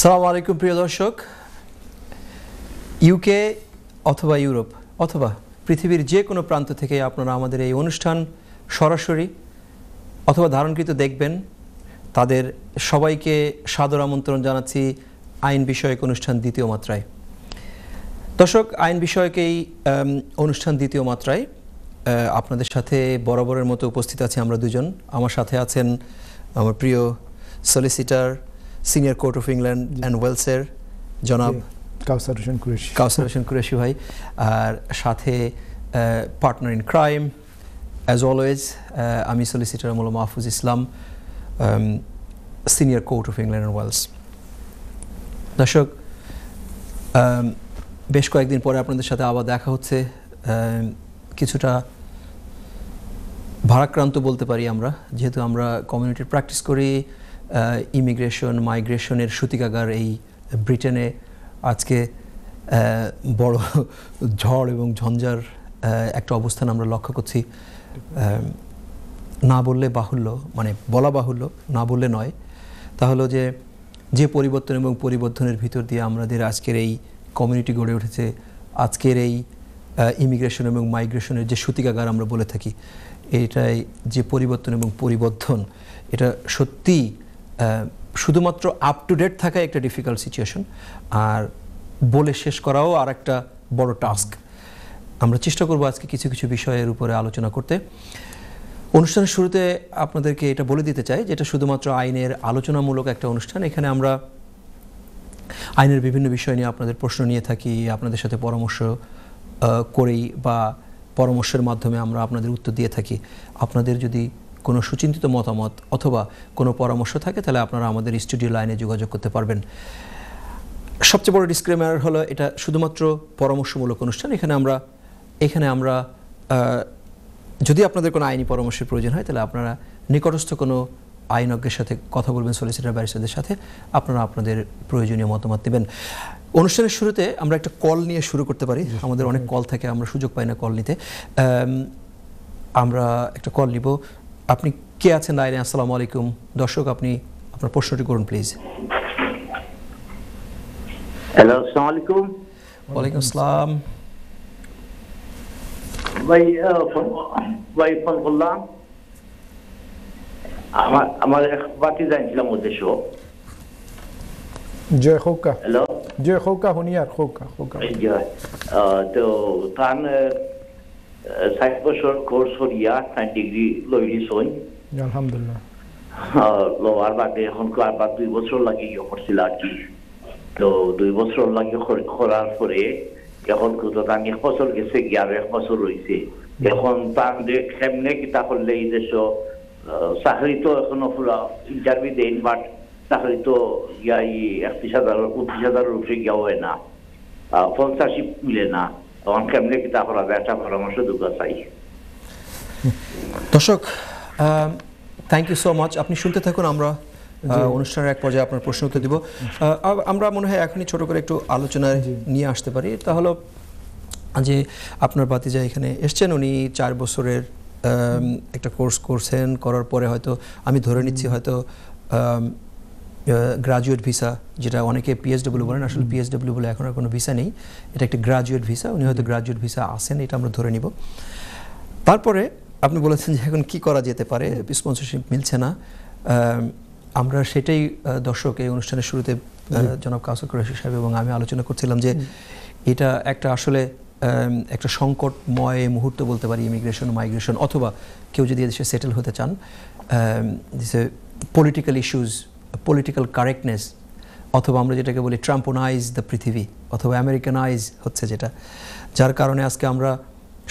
সালামু আলাইকুম প্রিয় দর্শক। ইউকে অথবা ইউরোপ অথবা পৃথিবীর যে কোনো প্রান্ত থেকে আপনারা আমাদের এই অনুষ্ঠান সরাসরি অথবা ধারণকৃত দেখবেন, তাদের সবাইকে সাদর আমন্ত্রণ জানাচ্ছি আইন বিষয়ক অনুষ্ঠান দ্বিতীয় মাত্রায়। দর্শক, আইন বিষয়ক এই অনুষ্ঠান দ্বিতীয় মাত্রায় আপনাদের সাথে বরাবরের মতো উপস্থিত আছি আমরা দুজন। আমার সাথে আছেন আমার প্রিয় solicitor, senior court of England and ওয়েলসের জনাব কাউসার হোসেন কুরেশি ভাই, আর সাথে partner in crime as always আমি solicitor Molla Mahfuz Islam, senior court of England and Wales. দর্শক, বেশ কয়েকদিন পরে আপনাদের সাথে আবার দেখা হচ্ছে। কিছুটা ভারাক্রান্ত বলতে পারি আমরা, যেহেতু আমরা কমিউনিটির প্র্যাকটিস করি। ইমিগ্রেশন মাইগ্রেশনের সূতিকাগার এই ব্রিটেনে আজকে বড় ঝড় এবং ঝঞ্ঝার একটা অবস্থান আমরা লক্ষ্য করছি। না বললে বাহুল্য, মানে বলা বাহুল্য, না বললে নয়। তাহলে যে পরিবর্তন এবং পরিবর্তনের ভিতর দিয়ে আমাদের আজকের এই কমিউনিটি গড়ে উঠেছে, আজকের এই ইমিগ্রেশন এবং মাইগ্রেশনের যে সূতিকাগার আমরা বলে থাকি, এটাই যে পরিবর্তন এবং পরিবর্ধন, এটা সত্যি শুধুমাত্র আপ টু ডেট থাকা একটা ডিফিকাল্ট সিচুয়েশন, আর বলে শেষ করাও আর একটা বড় টাস্ক। আমরা চেষ্টা করব আজকে কিছু কিছু বিষয়ের উপরে আলোচনা করতে। অনুষ্ঠানের শুরুতে আপনাদেরকে এটা বলে দিতে চাই যে এটা শুধুমাত্র আইনের আলোচনামূলক একটা অনুষ্ঠান। এখানে আমরা আইনের বিভিন্ন বিষয় নিয়ে আপনাদের প্রশ্ন নিয়ে থাকি, আপনাদের সাথে পরামর্শ করেই বা পরামর্শের মাধ্যমে আমরা আপনাদের উত্তর দিয়ে থাকি। আপনাদের যদি কোনো সুচিন্তিত মতামত অথবা কোনো পরামর্শ থাকে, তাহলে আপনারা আমাদের স্টুডিও লাইনে যোগাযোগ করতে পারবেন। সবচেয়ে বড় ডিসক্লেমার হলো এটা শুধুমাত্র পরামর্শমূলক অনুষ্ঠান। এখানে আমরা যদি আপনাদের কোনো আইনি পরামর্শের প্রয়োজন হয়, তাহলে আপনারা নিকটস্থ কোনো আইনজ্ঞের সাথে কথা বলবেন, সলিসিটার ব্যারিস্টারদের সাথে আপনারা আপনাদের প্রয়োজনীয় মতামত দেবেন। অনুষ্ঠানের শুরুতে আমরা একটা কল নিয়ে শুরু করতে পারি। আমাদের অনেক কল থাকে, আমরা সুযোগ পাই না কল নিতে। আমরা একটা কল নিব। আপনি কে আছেন লাইনে? আসসালামু আলাইকুম। দর্শক, আপনি আপনার প্রশ্নটি করুন প্লিজ। হ্যালো, আসসালামু আলাইকুম। ওয়ালাইকুম আসসালাম। ভাই ফোন করলাম, আমার এক বাতি জানছিলাম উদ্দেশ্য। জয় খোকা। হ্যালো, জয় খোকা হুনিয়ার খোকা। তো তান ৬০ বছর কোর্স করিয়া 9 ডিগ্রি লইলি সই আলহামদুলিল্লাহ। লোয়ার বাদে এখন আর 2 বছর লাগে করছিল আর কি। তো 2 বছর লাগে করার পরে এখন তো তান 1 বছর গেছে, গিয়ে আর 1 বছর রয়েছে। এখন তার কেমনে কিতা করলে এই দেশ চাকরি তো এখনো পুরা ইন্টারভিউ দেন, বাট চাকরি তো ইয়াই 31,000 উপরে গিয়া হয় না, স্পন্সরশিপ মিলে না। তখন কেমনে কিতা করা যায়, একটা পরামর্শ দুটো চাই। দর্শক, থ্যাংক ইউ সো মাচ। আপনি শুনতে থাকুন, আমরা অনুষ্ঠানের এক পর্যায়ে আপনার প্রশ্ন উত্তর দিব। আমরা মনে হয় এখনই ছোট করে একটু আলোচনায় নিয়ে আসতে পারি। তাহলে যে আপনার ভাতিজা এখানে এসছেন, উনি 4 বছরের একটা কোর্স করছেন, করার পরে হয়তো আমি ধরে নিচ্ছি হয়তো গ্রাজুয়েট ভিসা, যেটা অনেকে পিএসডব্লিউ বলেন, আসলে পিএসডব্লিউ বলে এখন আর কোনো ভিসা নেই, এটা একটা গ্রাজুয়েট ভিসা। উনি হয়তো গ্রাজুয়েট ভিসা আসেন, এটা আমরা ধরে নিব। তারপরে আপনি বলেছেন যে এখন কি করা যেতে পারে, স্পন্সরশিপ মিলছে না। আমরা সেটাই দর্শক এই অনুষ্ঠানের শুরুতে জনাব কাউসার কুরেশি সাহেব এবং আমি আলোচনা করছিলাম যে এটা একটা আসলে একটা সংকটময় মুহূর্ত বলতে পারি, ইমিগ্রেশন মাইগ্রেশন, অথবা কেউ যদি এদেশে সেটেল হতে চান, পলিটিক্যাল ইস্যুজ, পলিটিক্যাল কারেক্টনেস, অথবা আমরা যেটাকে বলি ট্রাম্পোনাইজ দ্য পৃথিবী, অথবা আমেরিকানাইজ হচ্ছে যেটা, যার কারণে আজকে আমরা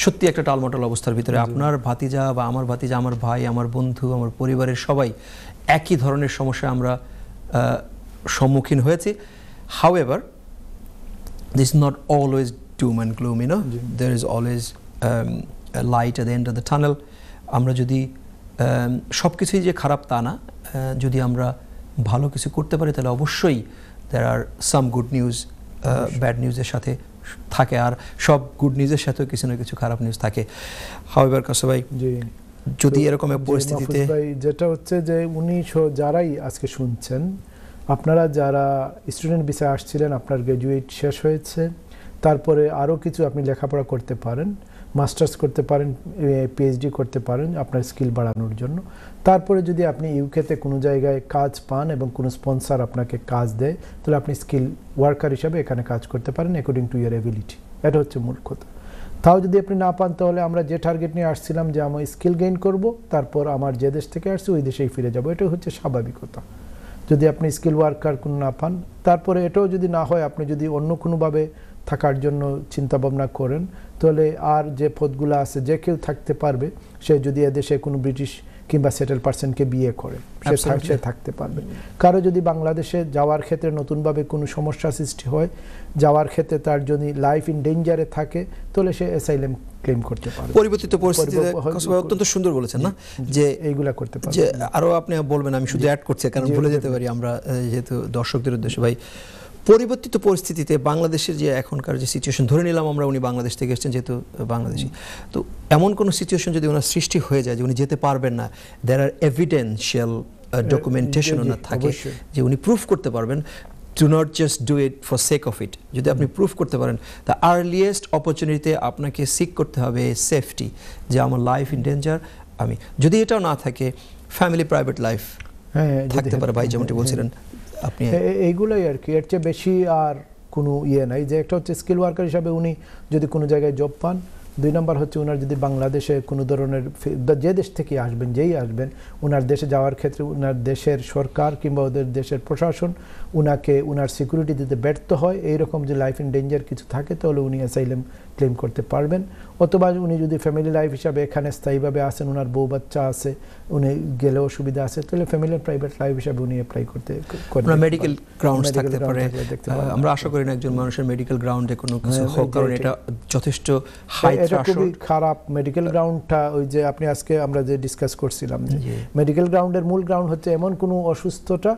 সত্যি একটা টালমাটাল অবস্থার ভিতরে। আপনার ভাতিজা বা আমার ভাতিজা, আমার ভাই, আমার বন্ধু, আমার পরিবারের সবাই একই ধরনের সমস্যা আমরা সম্মুখীন হয়েছি। However, this is not always doom and gloom, you know. There is always a light at the end of the tunnel. আমরা যদি সব কিছুই যে খারাপ তা না, যদি আমরা ভালো কিছু করতে পারি, তাহলে অবশ্যই there are some good news, bad নিউজের সাথে থাকে, আর সব গুড নিউজের সাথেও কিছু না কিছু খারাপ নিউজ থাকে। হাউএভার কাসা ভাই, যদি এরকম এক পরিস্থিতিতে যেটা হচ্ছে যে উনি যারাই আজকে শুনছেন, আপনারা যারা স্টুডেন্ট ভিসা আসছিলেন, আপনার গ্র্যাজুয়েট শেষ হয়েছে, তারপরে আরও কিছু আপনি লেখাপড়া করতে পারেন, মাস্টার্স করতে পারেন, পিএইচডি করতে পারেন আপনার স্কিল বাড়ানোর জন্য। তারপরে যদি আপনি ইউকেতে কোনো জায়গায় কাজ পান এবং কোনো স্পন্সর আপনাকে কাজ দেয়, তাহলে আপনি স্কিল ওয়ার্কার হিসাবে এখানে কাজ করতে পারেন অ্যাকর্ডিং টু ইয়ার এবিলিটি। এটা হচ্ছে মূল কথা। তাও যদি আপনি না পান, তাহলে আমরা যে টার্গেট নিয়ে আসছিলাম যে আমি স্কিল গেইন করব, তারপর আমার যে দেশ থেকে আসছি ওই দেশেই ফিরে যাব, এটা হচ্ছে স্বাভাবিকতা। যদি আপনি স্কিল ওয়ার্কার কোনো না পান, তারপরে এটাও যদি না হয়, আপনি যদি অন্য কোনোভাবে থাকার জন্য চিন্তা ভাবনা করেন, তাহলে আর যে পদগুলো আছে যে কেউ থাকতে পারবে, সে যদি এদেশে কোনো ব্রিটিশ কিংবা সেটেল পার্সনকে বিয়ে করে সে থাকতে পারবে। কারো যদি বাংলাদেশে যাওয়ার ক্ষেত্রে নতুনভাবে কোনো সমস্যা সৃষ্টি হয়, যাওয়ার ক্ষেত্রে তার যদি লাইফ ইন ডেঞ্জারে থাকে, তাহলে সে অ্যাসাইলাম ক্লেম করতে পারবে। পরিবর্তিত পরিস্থিতিতে অত্যন্ত সুন্দর বলেছেন না, যে এইগুলা করতে পারবে। যে আরো আপনি বলবেন, আমি শুধু অ্যাড করছি কারণ ভুলে যেতে পারি আমরা, যেহেতু দর্শকদের উদ্দেশ্যে ভাই, পরিবর্তিত পরিস্থিতিতে বাংলাদেশের যে এখনকার যে সিচুয়েশন, ধরে নিলাম আমরা উনি বাংলাদেশ থেকে এসেছেন যেহেতু বাংলাদেশি, তো এমন কোনো সিচুয়েশন যদি ওনার সৃষ্টি হয়ে যায় যে উনি যেতে পারবেন না, দেয়ার আর এভিডেন্সিয়াল ডকুমেন্টেশন ওনার থাকে যে উনি প্রুফ করতে পারবেন, do not just do it for sake of it. যদি আপনি প্রুফ করতে পারেন, দ্য আর্লিয়েস্ট অপরচুনিটিতে আপনাকে সিক করতে হবে সেফটি, যে আমার লাইফ ইন ডেঞ্জার। আমি যদি এটাও না থাকে, ফ্যামিলি প্রাইভেট লাইফ থাকতে পারে ভাই, যেমনটি বলছিলেন আপনি। এইগুলোই আর কি, এর চেয়ে বেশি আর কোনো নাই। যে একটা হচ্ছে স্কিল ওয়ার্কার হিসাবে উনি যদি কোনো জায়গায় জব পান, 2 নম্বর হচ্ছে ওনার যদি বাংলাদেশে কোনো ধরনের যে দেশ থেকে আসবেন, যেই আসবেন, ওনার দেশে যাওয়ার ক্ষেত্রে ওনার দেশের সরকার কিংবা ওদের দেশের প্রশাসন ওনাকে ওনার সিকিউরিটি দিতে ব্যর্থ হয়, এইরকম যে লাইফ ইন ডেঞ্জার কিছু থাকে, তাহলে উনি অ্যাসাইলাম ক্লেম করতে পারবেন। অথবা উনি যদি ফ্যামিলি লাইফ হিসাবে এখানে স্থায়ীভাবে আসেন, ওনার বউ বাচ্চা আছে, উনি গেলে অসুবিধা আছে, তাহলে ফ্যামিলি প্রাইভেট লাইফ হিসাবে উনি অ্যাপ্লাই করতে পারেন। মেডিকেল গ্রাউন্ডস থাকতে পারে। আমরা আশা করি না একজন মানুষের মেডিকেল গ্রাউন্ডে কোনো কিছু হোক, কারণ এটা যথেষ্ট হাই থ্রেশহোল্ড। খুবই খারাপ মেডিকেল গ্রাউন্ডটা। ওই যে আপনি আজকে আমরা যে ডিসকাস করছিলাম, মেডিকেল গ্রাউন্ডের মূল গ্রাউন্ড হচ্ছে এমন কোনো অসুস্থতা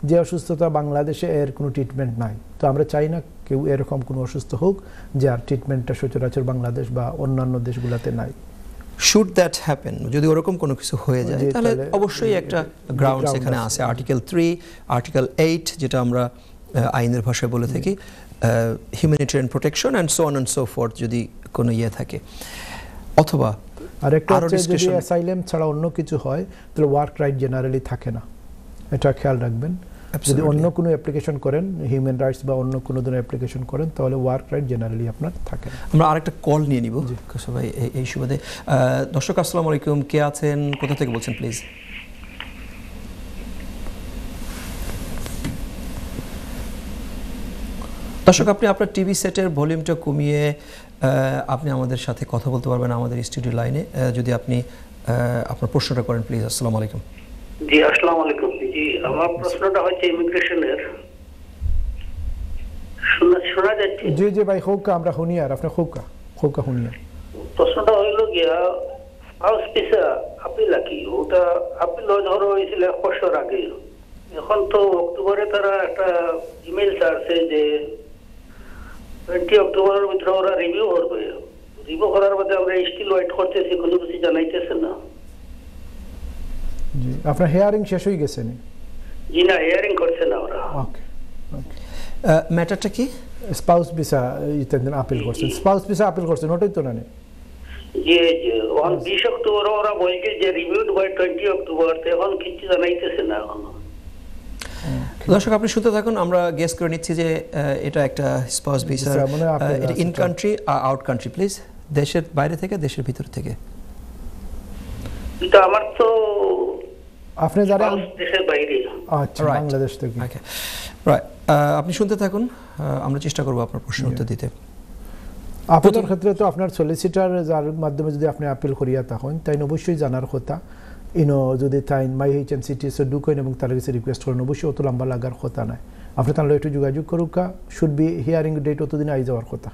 যে অসুস্থতা বাংলাদেশে এর কোনো ট্রিটমেন্ট নাই। তো আমরা চাই না কেউ এরকম কোনো অসুস্থ হোক যে আর ট্রিটমেন্টটা সচরাচর বাংলাদেশ বা অন্যান্য দেশগুলোতে নাই। শুড দ্যাট হ্যাপেন, যদি ওরকম কোনো কিছু হয়ে যায়, তাহলে অবশ্যই একটা গ্রাউন্ড সেখানে আছে। আর্টিকেল 3, আর্টিকেল 8, যেটা আমরা আইনের ভাষায় বলে থাকি, humanitarian protection and so on and so fourth, যদি কোনো থাকে। অথবা আরেকটা হচ্ছে যদি অ্যাসাইলাম ছাড়া অন্য কিছু হয়, তাহলে ওয়ার্ক রাইট জেনারেলি থাকে না, এটা খেয়াল রাখবেন। যদি অন্য কোনো অ্যাপ্লিকেশন করেন, হিউম্যান রাইটস বা অন্য কোনো ধরনের অ্যাপ্লিকেশন করেন, তাহলে ওয়ার্ক রাইট জেনারেলি আপনার থাকে না। আমরা আরেকটা কল নিয়ে নিব ভাই এই সুবাদে। দর্শক আসসালামু আলাইকুম, কে আছেন, কোথা থেকে বলছেন প্লিজ? দর্শক, আপনি আপনার টিভি সেটের ভলিউমটা কমিয়ে আপনি আমাদের সাথে কথা বলতে পারবেন আমাদের স্টুডিও লাইনে, যদি আপনি আপনার প্রশ্নটা করেন প্লিজ। আসসালামু আলাইকুম। জি আসসালামু আলাইকুম। জি, আমার প্রশ্নটা হচ্ছে ইমিগ্রেশনের। শোনা যাচ্ছে? জি জি ভাই, হোকা আমরা হুনিয়ার, আপনার হোকা হুনিয়ার। প্রশ্নটা হইল গিয়া হাউস ভিসা আপিল কি, ওটা আপিল ধরো হয়েছিল 1 বছর আগে। এখন তো অক্টোবরে তারা একটা ইমেল ছাড়ছে যে 20 অক্টোবরের ভিতরে ওরা রিভিউ করবে। রিভিউ করার মধ্যে আমরা স্টিল ওয়েট করতেছি, কোনো কিছু জানাইতেছে না। জি, আপনার হিয়ারিং শেষ হয়ে গেছে নি? জি না, হিয়ারিং করছে না ওরা। ওকে, ম্যাটারটা কি? স্পাউস ভিসা ইত্যাদি আপিল করছেন, স্পাউস ভিসা আপিল করছেন, ওটাই তো না? যে 20 অক্টোবর ওরা বলছে যে রিভিউড বাই 20 অক্টোবর, এখন কিছু জানাইতেছে না এখন। দর্শক, আপনি শুনতে থাকুন, আমরা গেস করে নিচ্ছি যে এটা একটা স্পাউস ভিসা। এটা in country out country please? দেশের বাইরে থেকে, দেশের ভিতর থেকে? এটা আমার তো আপনি যারা দেশের বাইরে। আচ্ছা, বাংলাদেশ থেকে। ওকে, রাইট। আপনি শুনতে থাকুন, আমরা চেষ্টা করব আপনার প্রশ্নের উত্তর দিতে। আপিলের ক্ষেত্রে তো আপনার সলিসিটার যার মাধ্যমে যদি আপনি আপিল করিয়া থাকেন, তাই অবশ্যই জানার কথা। যদি তাই MyHMCTS ঢুকেন এবং তার কাছে রিকোয়েস্ট করেন, অবশ্যই অত লম্বা লাগার কথা নয়। আপনি তাহলে একটু যোগাযোগ করুক, শুড বি হিয়ারিং ডেট অতদিনে আই যাওয়ার কথা,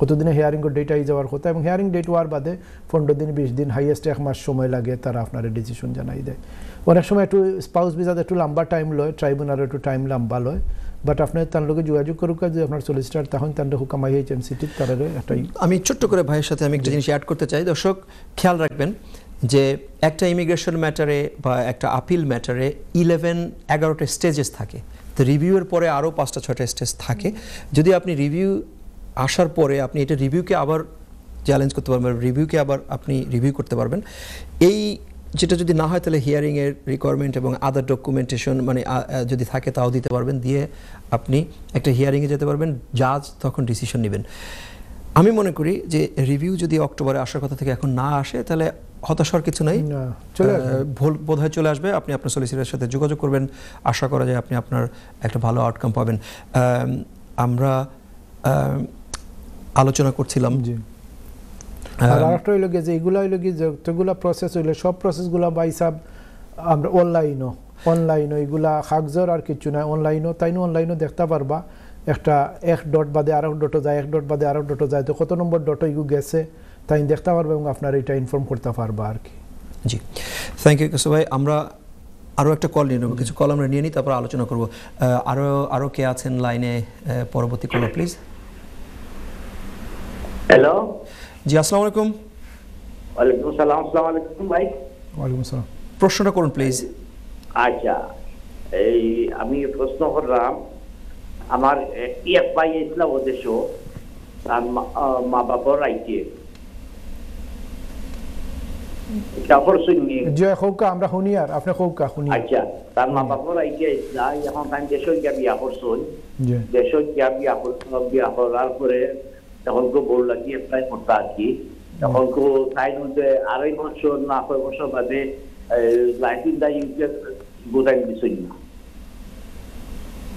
অতদিনে হিয়ারিং ডেট আই যাওয়ার কথা। এবং হিয়ারিং ডেট হওয়ার বাদে 15 দিন 20 দিন, হাইয়েস্ট 1 মাস সময় লাগে, তারা আপনার ডিসিশন জানাই দেয়। অনেক সময় একটু স্পাউস ভিসাতে একটু লম্বা টাইম লয়, ট্রাইব্যুনালে একটু টাইম লম্বা লয়, বাট আপনার তার লোকে যোগাযোগ করুক যে আপনার সলিসিটার তখন তার হুকাম MyHMCT তার একটাই। আমি ছোট্ট করে ভাইয়ের সাথে আমি একটা জিনিস অ্যাড করতে চাই। দর্শক খেয়াল রাখবেন যে একটা ইমিগ্রেশন ম্যাটারে বা একটা আপিল ম্যাটারে 11-11টা স্টেজেস থাকে। তো রিভিউয়ের পরে আরও 5-6টা স্টেজ থাকে। যদি আপনি রিভিউ আসার পরে আপনি এটা রিভিউকে আবার চ্যালেঞ্জ করতে পারবেন, রিভিউকে আবার আপনি রিভিউ করতে পারবেন। এই যেটা যদি না হয় তাহলে হিয়ারিংয়ের রিকোয়ারমেন্ট এবং আদার ডকুমেন্টেশন মানে যদি থাকে তাও দিতে পারবেন, দিয়ে আপনি একটা হিয়ারিংয়ে যেতে পারবেন, জাজ তখন ডিসিশন নেবেন। আমি মনে করি যে রিভিউ যদি অক্টোবরে আসার কথা থেকে এখন না আসে তাহলে হতাশার কিছু নাই, বোধহয় চলে আসবে। আপনি আপনার সলিসিটরের সাথে যোগাযোগ করবেন, আশা করা যায় আপনি আপনার একটা ভালো আউটকাম পাবেন। আমরা আলোচনা করছিলাম আর আরেকটা হইল যে এইগুলা হইল কি যতগুলা প্রসেস হইলো সব প্রসেসগুলা বা হিসাব আমরা অনলাইনও এগুলা কাগজের আর কিছু না, অনলাইনও অনলাইনও দেখতে পারবা। একটা এক ডট বাদে আরেক ডটও যায়, এক ডট বাদে আরেক ডটও যায়, তো কত নম্বর ডটও এগুলো গেছে তাই দেখতে পারবা এবং আপনার এটা ইনফর্ম করতে পারবা আর কি। জি, থ্যাংক ইউ কেশব ভাই। আমরা আরও একটা কল নিয়ে নেব, কিছু কল আমরা নিয়ে নিই, তারপর আলোচনা করবো। আরও কে আছেন লাইনে? পরবর্তী কল প্লিজ। হ্যালো, জি আসসালামু আলাইকুম। ওয়ালাইকুম আসসালাম। আসসালামু আলাইকুম ভাই। ওয়ালাইকুম আসসালাম। প্রশ্নটা করুন প্লিজ। আচ্ছা, এই আমি প্রশ্ন করলাম, আমার এক ভাই এসলাম ওদেশ, তার মা বাবার রাইতে আমরা শুনি আর আপনি শুনি। আচ্ছা, তার মা বাবার রাইতে এসলা, এখন তাই দেশে গিয়া বিয়া করছেন, দেশে গিয়া বিয়া করার পরে তখন কেউ বউ লাগিয়ে এপ্লাই করতে আর কি, তখন কেউ তাই মধ্যে 2.5 বছর না 6 বছর বাদে লাইফ ইন দা ইউকে গোটাই দিচ্ছেন না,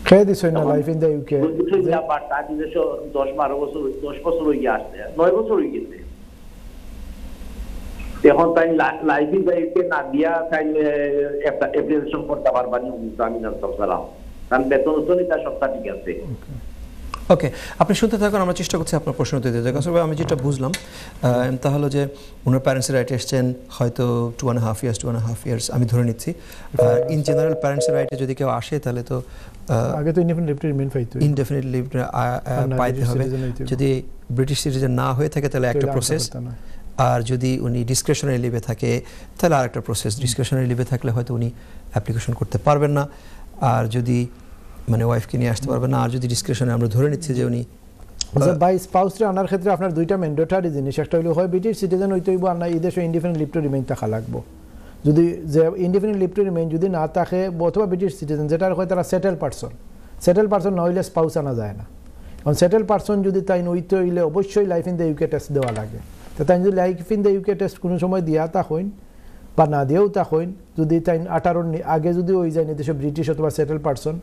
খেয়ে দিচ্ছেন না লাইফ ইন দা ইউকে, 10 বছর হয়ে আসছে, 9 বছর হয়ে গেছে। এখন তাই লাইফ ইন দা ইউকে না দিয়া তাই একটা অ্যাপ্লিকেশন করতে পারবানি, আমি জানতাম সালাম, কারণ বেতন তার সপ্তাহ ঠিক আছে। ওকে, আপনি শুনতে থাকুন, আমরা চেষ্টা করছি আপনার প্রশ্ন উত্তর দিতে। আসলে আমি যেটা বুঝলাম তাহলে যে ওনার প্যারেন্টসের রাইটে এসছেন হয়তো 2.5 ইয়ার্স আমি ধরে নিচ্ছি। ইন জেনারেল প্যারেন্টসের রাইটে যদি কেউ আসে তাহলে তো আগে তো ইনডেফিনিট লিভ পাইতে হবে। যদি ব্রিটিশ সিটিজেন না হয়ে থাকে তাহলে একটা প্রসেস, আর যদি উনি ডিসক্রিশনারি লিভে থাকে তাহলে আরেকটা প্রসেস। ডিসক্রিশনারি লিভে থাকলে হয়তো উনি অ্যাপ্লিকেশন করতে পারবেন না, আর যদি মানে ওয়াইফকে নিয়ে আসতে পারবেন না, আর যদি ডিসক্রিশনে আমরা ধরে নিচ্ছি যে উনি বাই স্পাউসরে আনার ক্ষেত্রে আপনার দুইটা ম্যান্ডেটরি জিনিস, একটা হলো হয় ব্রিটিশ সিটিজেন হইতে হইব, আর না এই দেশে ইনডিফিনিট লিভ টু রিমেইন থাকা লাগবো। যদি যে ইনডিফিনিট লিভ টু রিমেইন যদি না থাকে অথবা ব্রিটিশ সিটিজেন যেটা হয় তারা সেটেল পারসন না হইলে স্পাউস আনা যায় না। কারণ সেটেল পারসন যদি তাই নইতে হইলে অবশ্যই life in the UK test দেওয়া লাগে। তো তাই যদি life in the UK test কোনো সময় দিয়া তা হইন বা না দিয়েও তা হইন, যদি তাই 18 আগে যদি ওই যায় দেশে ব্রিটিশ অথবা সেটেল পারসন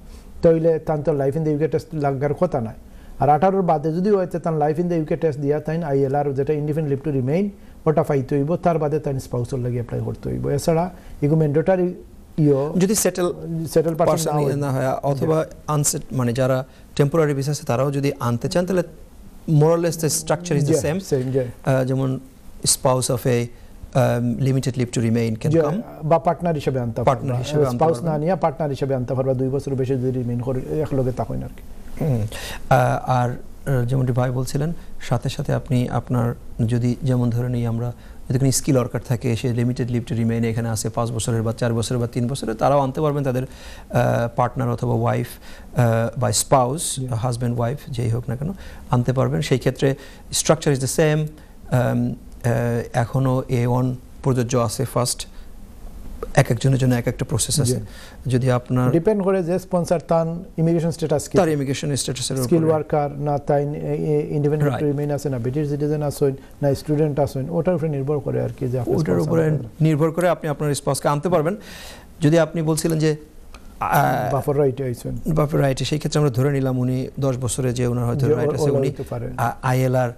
তাহলে তার তো life in the UK test লাগার কথা নাই। আর 18 বাদে যদি হয়েছে তার life in the UK test দিয়া তাই ILR যেটা ইনডিফিনিট লিভ টু রিমেইন ওটা পাইতে হইব, তার বাদে তাই স্পাউসর লাগে অ্যাপ্লাই করতে হইব। এছাড়া এগুলো ম্যান্ডেটরি যদি সেটেল পারসন না হয় অথবা আনসেট মানে যারা টেম্পোরারি ভিসা আছে তারাও যদি আনতে চান তাহলে more or less the structure is the same. যেমন spouse of a limited leave to remain can come বা পার্টনার হিসেবে আনতে পারবে, স্পাউস না নিয়ে পার্টনার হিসেবে আনতে পারবে, 2 বছর বেশি যদি রিমেইন করে একলগে তা হয় না আর কি। আর যেমনটি ভাই বলছিলেন সাথে সাথে আপনি আপনার যদি যেমন ধরে নিই আমরা যদি কোনো স্কিল ওয়ার্কার থাকে, সে লিমিটেড লিভ টু রিমেইন এখানে আসে 5 বছরের বা 4 বছরের বা 3 বছরের, তারাও আনতে পারবেন তাদের পার্টনার অথবা ওয়াইফ বা স্পাউস, হাজব্যান্ড ওয়াইফ যেই হোক না কেন আনতে পারবেন। সেই ক্ষেত্রে স্ট্রাকচার ইজ দ্য সেম। এখনও A1 প্রযোজ্য আছে ফার্স্ট, একজনের জন্য একটা প্রসেস আছে। যদি আপনার ডিপেন্ড করে যে স্পন্সর তার ইমিগ্রেশন স্ট্যাটাস কি, তার ইমিগ্রেশন স্ট্যাটাসের উপর, স্কিল ওয়ার্কার না তাই ইন্ডিপেন্ডেন্ট রিমেইন আছে না ব্রিটিশ সিটিজেন আছেন না স্টুডেন্ট আছেন, ওটার উপরে নির্ভর করে আর কি, যে ওটার উপরে নির্ভর করে আপনি আপনার স্পাউসকে আনতে পারবেন। যদি আপনি বলছিলেন যে বাফার রাইটে আইছেন, বাফার রাইটে, সেই ক্ষেত্রে আমরা ধরে নিলাম উনি 10 বছরে যে ওনার হয়তো রাইট আছে, উনি ILR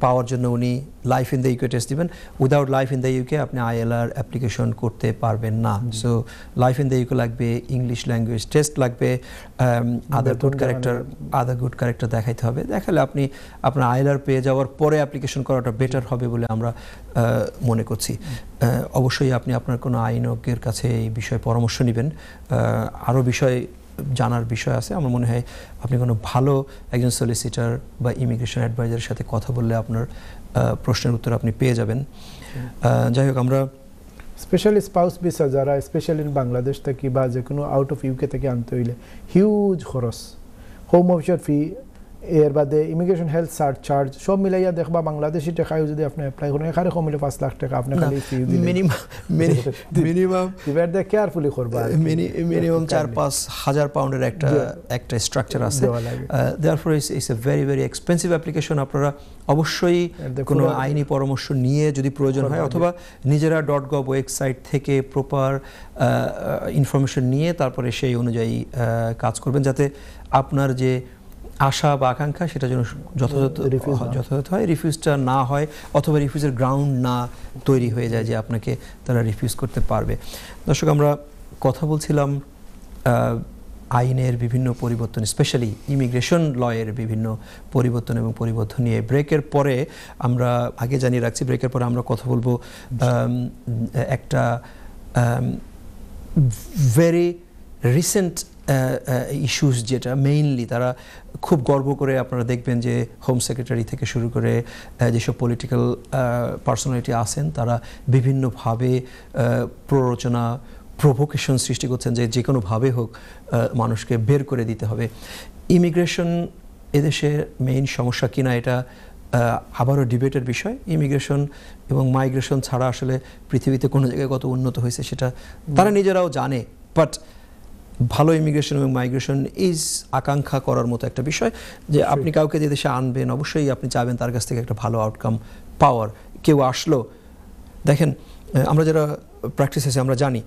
পাওয়ার জন্য উনি life in the UK test দিবেন। Without life in the UK আপনি ILR অ্যাপ্লিকেশন করতে পারবেন না। So life in the UK লাগবে, ইংলিশ ল্যাঙ্গুয়েজ টেস্ট লাগবে, আদার গুড ক্যারেক্টার দেখাইতে হবে। দেখালে আপনি আপনার ILR পেয়ে যাওয়ার পরে অ্যাপ্লিকেশন করাটা বেটার হবে বলে আমরা মনে করছি। অবশ্যই আপনি আপনার কোনো আইনজ্ঞের কাছে এই বিষয়ে পরামর্শ নেবেন। আরও বিষয় জানার বিষয় আছে, আমার মনে হয় আপনি কোনো ভালো একজন সলিসিটার বা ইমিগ্রেশন অ্যাডভাইজারের সাথে কথা বললে আপনার প্রশ্নের উত্তর আপনি পেয়ে যাবেন। যাই হোক, আমরা স্পেশালি স্পাউস ভিসা যারা স্পেশালি বাংলাদেশ থেকে বা যে কোনো আউট অফ ইউকে থেকে আনতে হইলে হিউজ খরচ, হোম অফিসের ফি, এর বাদে ইমিগ্রেশন হেলথ চার্জ সব মিলাইয়া দেখবা বাংলাদেশি টাকায় যদি আপনি অ্যাপ্লাই করেন এখানে কমলে 5 লাখ টাকা আপনি খালি ফি দিলেন। মিনিমাম এবার দে কেয়ারফুলি করবা, মিনিমাম 4-5 হাজার পাউন্ডের একটা স্ট্রাকচার আছে। Therefore it's a very very expensive application. আপনারা অবশ্যই কোনো আইনি পরামর্শ নিয়ে যদি প্রয়োজন হয় অথবা নিজেরা .gov ওয়েবসাইট থেকে প্রপার ইনফরমেশন নিয়ে তারপরে সেই অনুযায়ী কাজ করবেন, যাতে আপনার যে আশা বা আকাঙ্ক্ষা সেটা যেন যথাযথ হয়, রিফিউজটা না হয় অথবা রিফিউজের গ্রাউন্ড না তৈরি হয়ে যায় যে আপনাকে তারা রিফিউজ করতে পারবে। দর্শক, আমরা কথা বলছিলাম আইনের বিভিন্ন পরিবর্তন, স্পেশালি ইমিগ্রেশন লয়ের বিভিন্ন পরিবর্তন এবং পরিবর্তন নিয়ে। ব্রেকের পরে আমরা আগে জানিয়ে রাখছি, ব্রেকের পরে আমরা কথা বলবো একটা ভেরি রিসেন্ট ইস্যুস, যেটা মেইনলি তারা খুব গর্ব করে আপনারা দেখবেন যে হোম সেক্রেটারি থেকে শুরু করে যেসব পলিটিক্যাল পার্সোনালিটি আছেন তারা বিভিন্নভাবে প্ররোচনা প্রভোকেশন সৃষ্টি করছেন যে কোনোভাবে হোক মানুষকে বের করে দিতে হবে। ইমিগ্রেশন এদেশে মেইন সমস্যা কিনা এটা আবারও ডিবেটের বিষয়। ইমিগ্রেশন এবং মাইগ্রেশন ছাড়া আসলে পৃথিবীতে কোনো জায়গায় কত উন্নত হয়েছে সেটা তারা নিজেরাও জানে, বাট ভালো ইমিগ্রেশন এবং মাইগ্রেশন ইজ আকাঙ্ক্ষা করার মতো একটা বিষয় যে আপনি কাউকে যে দেশে আনবেন অবশ্যই আপনি চাইবেন তার কাছ থেকে একটা ভালো আউটকাম পাওয়ার। কেউ আসলো, দেখেন আমরা যারা প্র্যাকটিস আছে আমরা জানি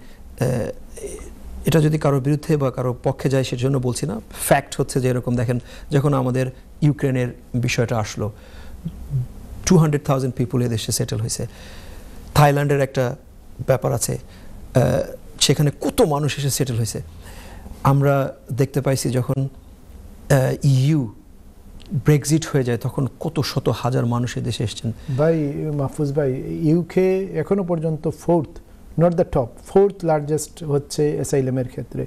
এটা যদি কারোর বিরুদ্ধে বা কারোর পক্ষে যায় সেজন্য বলছি না, ফ্যাক্ট হচ্ছে যে এরকম দেখেন যখন আমাদের ইউক্রেনের বিষয়টা আসলো 200,000 পিপুল এদেশে সেটেল হয়েছে। থাইল্যান্ডের একটা ব্যাপার আছে, সেখানে কত মানুষ এসে সেটেল হয়েছে। আমরা দেখতে পাইছি যখন ইউ ব্রেক্সিট হয়ে যায় তখন কত শত হাজার মানুষ এদেশে এসেছেন। ভাই মাহফুজ ভাই, ইউকে এখনো পর্যন্ত not the top, 4th largest হচ্ছে অ্যাসাইলামের ক্ষেত্রে।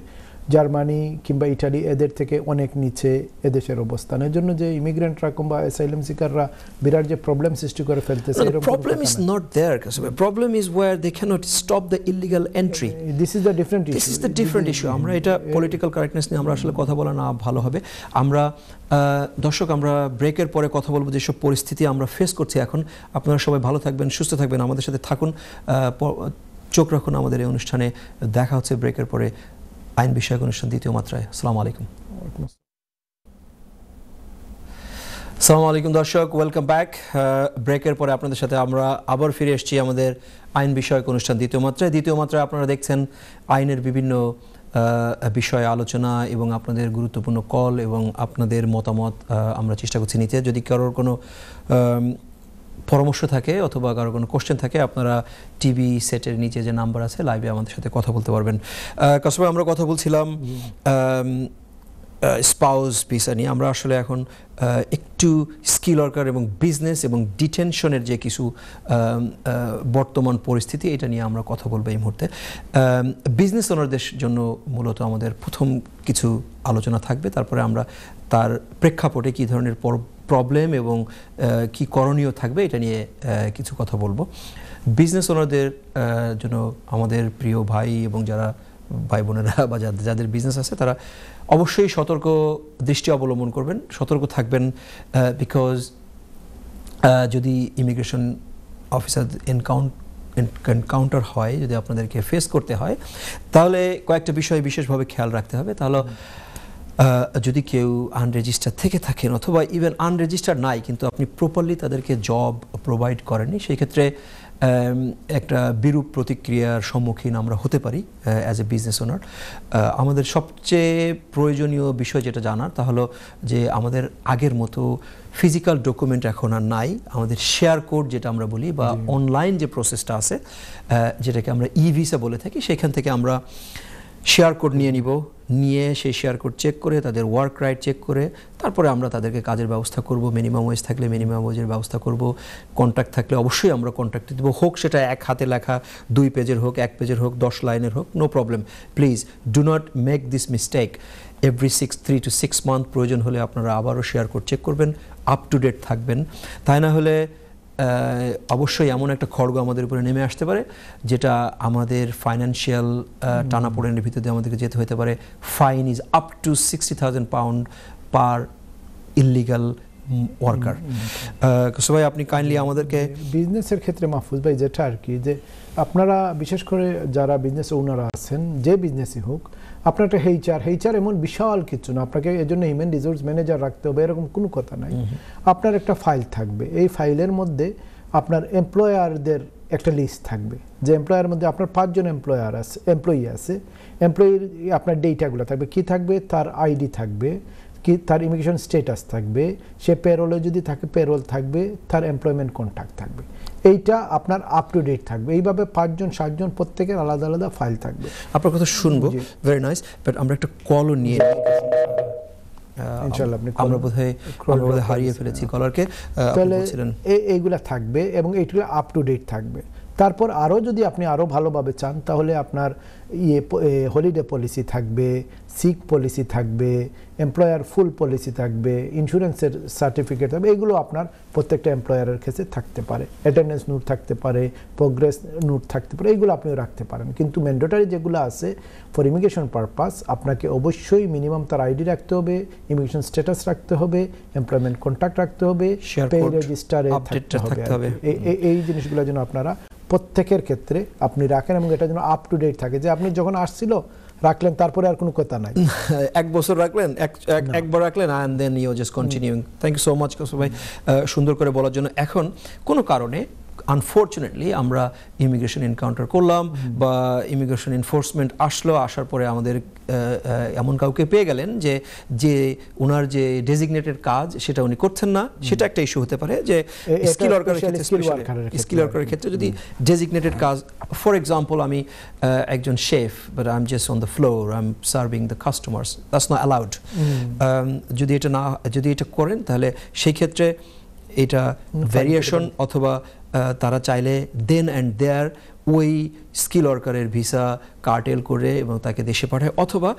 জার্মানি কিংবা ইটালি এদের থেকে অনেক নিচে এদেশের অবস্থান। এর জন্য যে ইমিগ্রেন্টরা কিংবা অ্যাসাইলাম সিকাররা বিরাট যে প্রবলেম সৃষ্টি করে ফেলতেছে, problem is not there, problem is where they cannot stop the illegal entry. This is the different issue, this is the different issue. আমরা এটা পলিটিক্যাল কারেক্টনেস নিয়ে আমরা আসলে কথা বলা না ভালো হবে। আমরা দর্শক, আমরা ব্রেকের পরে কথা বলবো যেসব পরিস্থিতি আমরা ফেস করছি এখন। আপনারা সবাই ভালো থাকবেন, সুস্থ থাকবেন, আমাদের সাথে থাকুন, চোখ রাখুন আমাদের এই অনুষ্ঠানে। দেখা হচ্ছে ব্রেকের পরে আইন বিষয়ক অনুষ্ঠান দ্বিতীয় মাত্রায়। আসসালামু আলাইকুম। আসসালামু আলাইকুম দর্শক, ওয়েলকাম ব্যাক। ব্রেকের পরে আপনাদের সাথে আমরা আবার ফিরে এসেছি আমাদের আইন বিষয়ক অনুষ্ঠান দ্বিতীয় মাত্রায়। দ্বিতীয় মাত্রায় আপনারা দেখছেন আইনের বিভিন্ন বিষয়ে আলোচনা এবং আপনাদের গুরুত্বপূর্ণ কল এবং আপনাদের মতামত আমরা চেষ্টা করছি নিতে। যদি কারোর কোনো পরামর্শ থাকে অথবা কারো কোনো কোশ্চেন থাকে আপনারা টিভি সেটের নিচে যে নাম্বার আছে লাইভে আমাদের সাথে কথা বলতে পারবেন। কাসবে আমরা কথা বলছিলাম স্পাউস ভিসা নিয়ে। আমরা আসলে এখন একটু স্কিল ওয়ার্কার এবং বিজনেস এবং ডিটেনশনের যে কিছু বর্তমান পরিস্থিতি এটা নিয়ে আমরা কথা বলবো এই মুহূর্তে। বিজনেস ওনারদের জন্য মূলত আমাদের প্রথম কিছু আলোচনা থাকবে, তারপরে আমরা তার প্রেক্ষাপটে কী ধরনের প্রবলেম এবং কি করণীয় থাকবে এটা নিয়ে কিছু কথা বলবো। বিজনেস ওনারদের জন্য আমাদের প্রিয় ভাই এবং যারা ভাই বোনেরা বা যাদের বিজনেস আছে তারা অবশ্যই সতর্ক দৃষ্টি অবলম্বন করবেন, সতর্ক থাকবেন। বিকজ যদি ইমিগ্রেশন অফিসার এনকাউন্টার হয়, যদি আপনাদেরকে ফেস করতে হয়, তাহলে কয়েকটা বিষয় বিশেষভাবে খেয়াল রাখতে হবে। তাহলে যদি কেউ আনরেজিস্টার থেকে থাকেন অথবা ইভেন আনরেজিস্টার নাই কিন্তু আপনি প্রপারলি তাদেরকে জব প্রোভাইড করেননি, সেই ক্ষেত্রে একটা বিরূপ প্রতিক্রিয়ার সম্মুখীন আমরা হতে পারি অ্যাজ এ বিজনেস ওনার। আমাদের সবচেয়ে প্রয়োজনীয় বিষয় যেটা জানার তা হলো যে আমাদের আগের মতো ফিজিক্যাল ডকুমেন্ট এখন আর নাই। আমাদের শেয়ার কোড যেটা আমরা বলি বা অনলাইন যে প্রসেসটা আছে যেটাকে আমরা ই ভিসা বলে থাকি, সেখান থেকে আমরা শেয়ার কোড নিয়ে সেই শেয়ার কোড চেক করে তাদের ওয়ার্ক রাইট চেক করে তারপরে আমরা তাদেরকে কাজের ব্যবস্থা করব। মিনিমাম ওয়েজ থাকলে মিনিমাম ওয়েজের ব্যবস্থা করব, কন্ট্রাক্ট থাকলে অবশ্যই আমরা কন্ট্রাক্ট দেবো, হোক সেটা এক হাতে লেখা 2 পেজের হোক, 1 পেজের হোক, 10 লাইনের হোক, no problem. Please do not make this mistake. Every 3 to 6 month প্রয়োজন হলে আপনারা আবারও শেয়ার কোড চেক করবেন, আপ টু ডেট থাকবেন। তাই না হলে অবশ্যই এমন একটা খড়গ আমাদের উপরে নেমে আসতে পারে যেটা আমাদের ফাইন্যান্সিয়াল টানাপোড়েনের ভিতর দিয়ে আমাদেরকে যেতে হতে পারে। Fine is up to 60,000 pound per illegal worker. সবাই আপনি কাইন্ডলি আমাদেরকে বিজনেসের ক্ষেত্রে মাহফুজ ভাই যেটা আর কি, যে আপনারা বিশেষ করে যারা বিজনেস ওনারা আছেন, যে বিজনেসই হোক, আপনার একটা এইচআর এমন বিশাল কিছু না, আপনাকে এই জন্য হিউম্যান রিসোর্স ম্যানেজার রাখতে হবে এরকম কোনো কথা নাই। আপনার একটা ফাইল থাকবে, এই ফাইলের মধ্যে আপনার এমপ্লয়ারদের একটা লিস্ট থাকবে, যে এমপ্লয়ার মধ্যে আপনার 5 জন এমপ্লয়ি আছে, এমপ্লয়ির আপনার ডেটাগুলো থাকবে, কি থাকবে, তার আইডি থাকবে, কি তার ইমিগ্রেশন স্ট্যাটাস থাকবে, সে পেরোলে যদি থাকে পেরোল থাকবে, তার এমপ্লয়মেন্ট কন্ট্রাক্ট থাকবে, এইটা আপনার আপ টু ডেট থাকবে। এইভাবে 5 জন 7 জন প্রত্যেকের আলাদা আলাদা ফাইল থাকবে। আপনার কথা শুনবো, ভেরি নাইস, বাট আমরা একটা কলও নিয়ে ইনশাআল্লাহ আমরা বোধহয় হারিয়ে ফেলেছি কলারকে। তাহলে এইগুলা থাকবে এবং এইগুলো আপ টু ডেট থাকবে। তারপর আরও যদি আপনি আরও ভালোভাবে চান তাহলে আপনার হলিডে পলিসি থাকবে, সিক পলিসি থাকবে, এমপ্লয়ার ফুল পলিসি থাকবে, ইন্স্যুরেন্সের সার্টিফিকেট থাকবে। এগুলো আপনার প্রত্যেকটা এমপ্লয়ারের ক্ষেত্রে থাকতে পারে, অ্যাটেন্ডেন্স নোট থাকতে পারে, প্রোগ্রেস নোট থাকতে পারে, এইগুলো আপনিও রাখতে পারেন। কিন্তু ম্যান্ডেটরি যেগুলো আছে ফর ইমিগ্রেশন পারপাস, আপনাকে অবশ্যই মিনিমাম তার আইডি রাখতে হবে, ইমিগ্রেশন স্ট্যাটাস রাখতে হবে, এমপ্লয়মেন্ট কন্ট্রাক্ট রাখতে হবে, পে রেজিস্টারে থাকতে হবে। এই জিনিসগুলো যেন আপনারা প্রত্যেকের ক্ষেত্রে আপনি রাখেন এবং এটা যেন আপ টু ডেট থাকে, যে আপনি যখন আসছিল রাখলেন তারপরে আর কোনো কথা নাই, 1 বছর রাখলেন, একবার রাখলেন and then you just continuing. Thank you so much কৌশল ভাই সুন্দর করে বলার জন্য। এখন কোনো কারণে আনফর্চুনেটলি আমরা ইমিগ্রেশন এনকাউন্টার করলাম বা ইমিগ্রেশন এনফোর্সমেন্ট আসার পরে আমাদের এমন কাউকে পেয়ে গেলেন যে ওনার যে ডেজিগনেটেড কাজ সেটা উনি করছেন না, সেটা একটা ইস্যু হতে পারে। যে স্কিল ওয়ার্কারের ক্ষেত্রে যদি ডেজিগনেটেড কাজ, ফর এক্সাম্পল আমি একজন chef but I am just on the floor, I am serving the customers, that's not allowed. যদি এটা করেন তাহলে সেই ক্ষেত্রে এটা ভ্যারিয়েশন, অথবা তারা চাইলে দেন অ্যান্ড দেয়ার ওই স্কিল ওয়ার্কারের ভিসা কার্টেল করে এবং তাকে দেশে পাঠায়, অথবা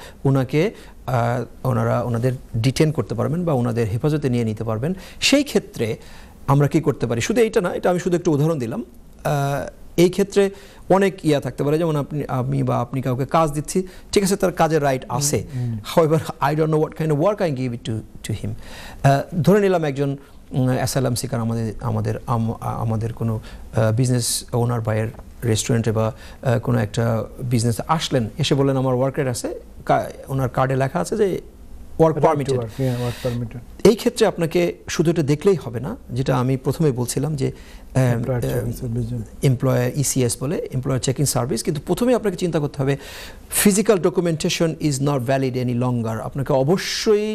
ওনাদের ডিটেন করতে পারবেন বা ওনাদের হেফাজতে নিয়ে নিতে পারবেন। সেই ক্ষেত্রে আমরা কি করতে পারি? শুধু এইটা না, এটা আমি শুধু একটু উদাহরণ দিলাম। এই ক্ষেত্রে অনেক থাকতে পারে, যেমন আমি বা আপনি কাউকে কাজ দিচ্ছি, ঠিক আছে, তার কাজের রাইট আছে, however I don't know what kind of work I give it to him. ধরে নিলাম একজন অ্যাসাইলাম সিকার আমাদের কোনো বিজনেস ওনার বাইয়ের রেস্টুরেন্টে বা কোনো একটা বিজনেসে আসলেন, এসে বললেন আমার ওয়ার্ক রাইট আছে, ওনার কার্ডে লেখা আছে যে ওয়ার্ক পারমিটেড। এই ক্ষেত্রে আপনাকে শুধু এটা দেখলেই হবে না, যেটা আমি প্রথমে বলছিলাম যে এমপ্লয়ার ইসিএস বলে, এমপ্লয়ার চেকিং সার্ভিস। কিন্তু প্রথমে আপনাকে চিন্তা করতে হবে physical documentation is not valid any longer. আপনাকে অবশ্যই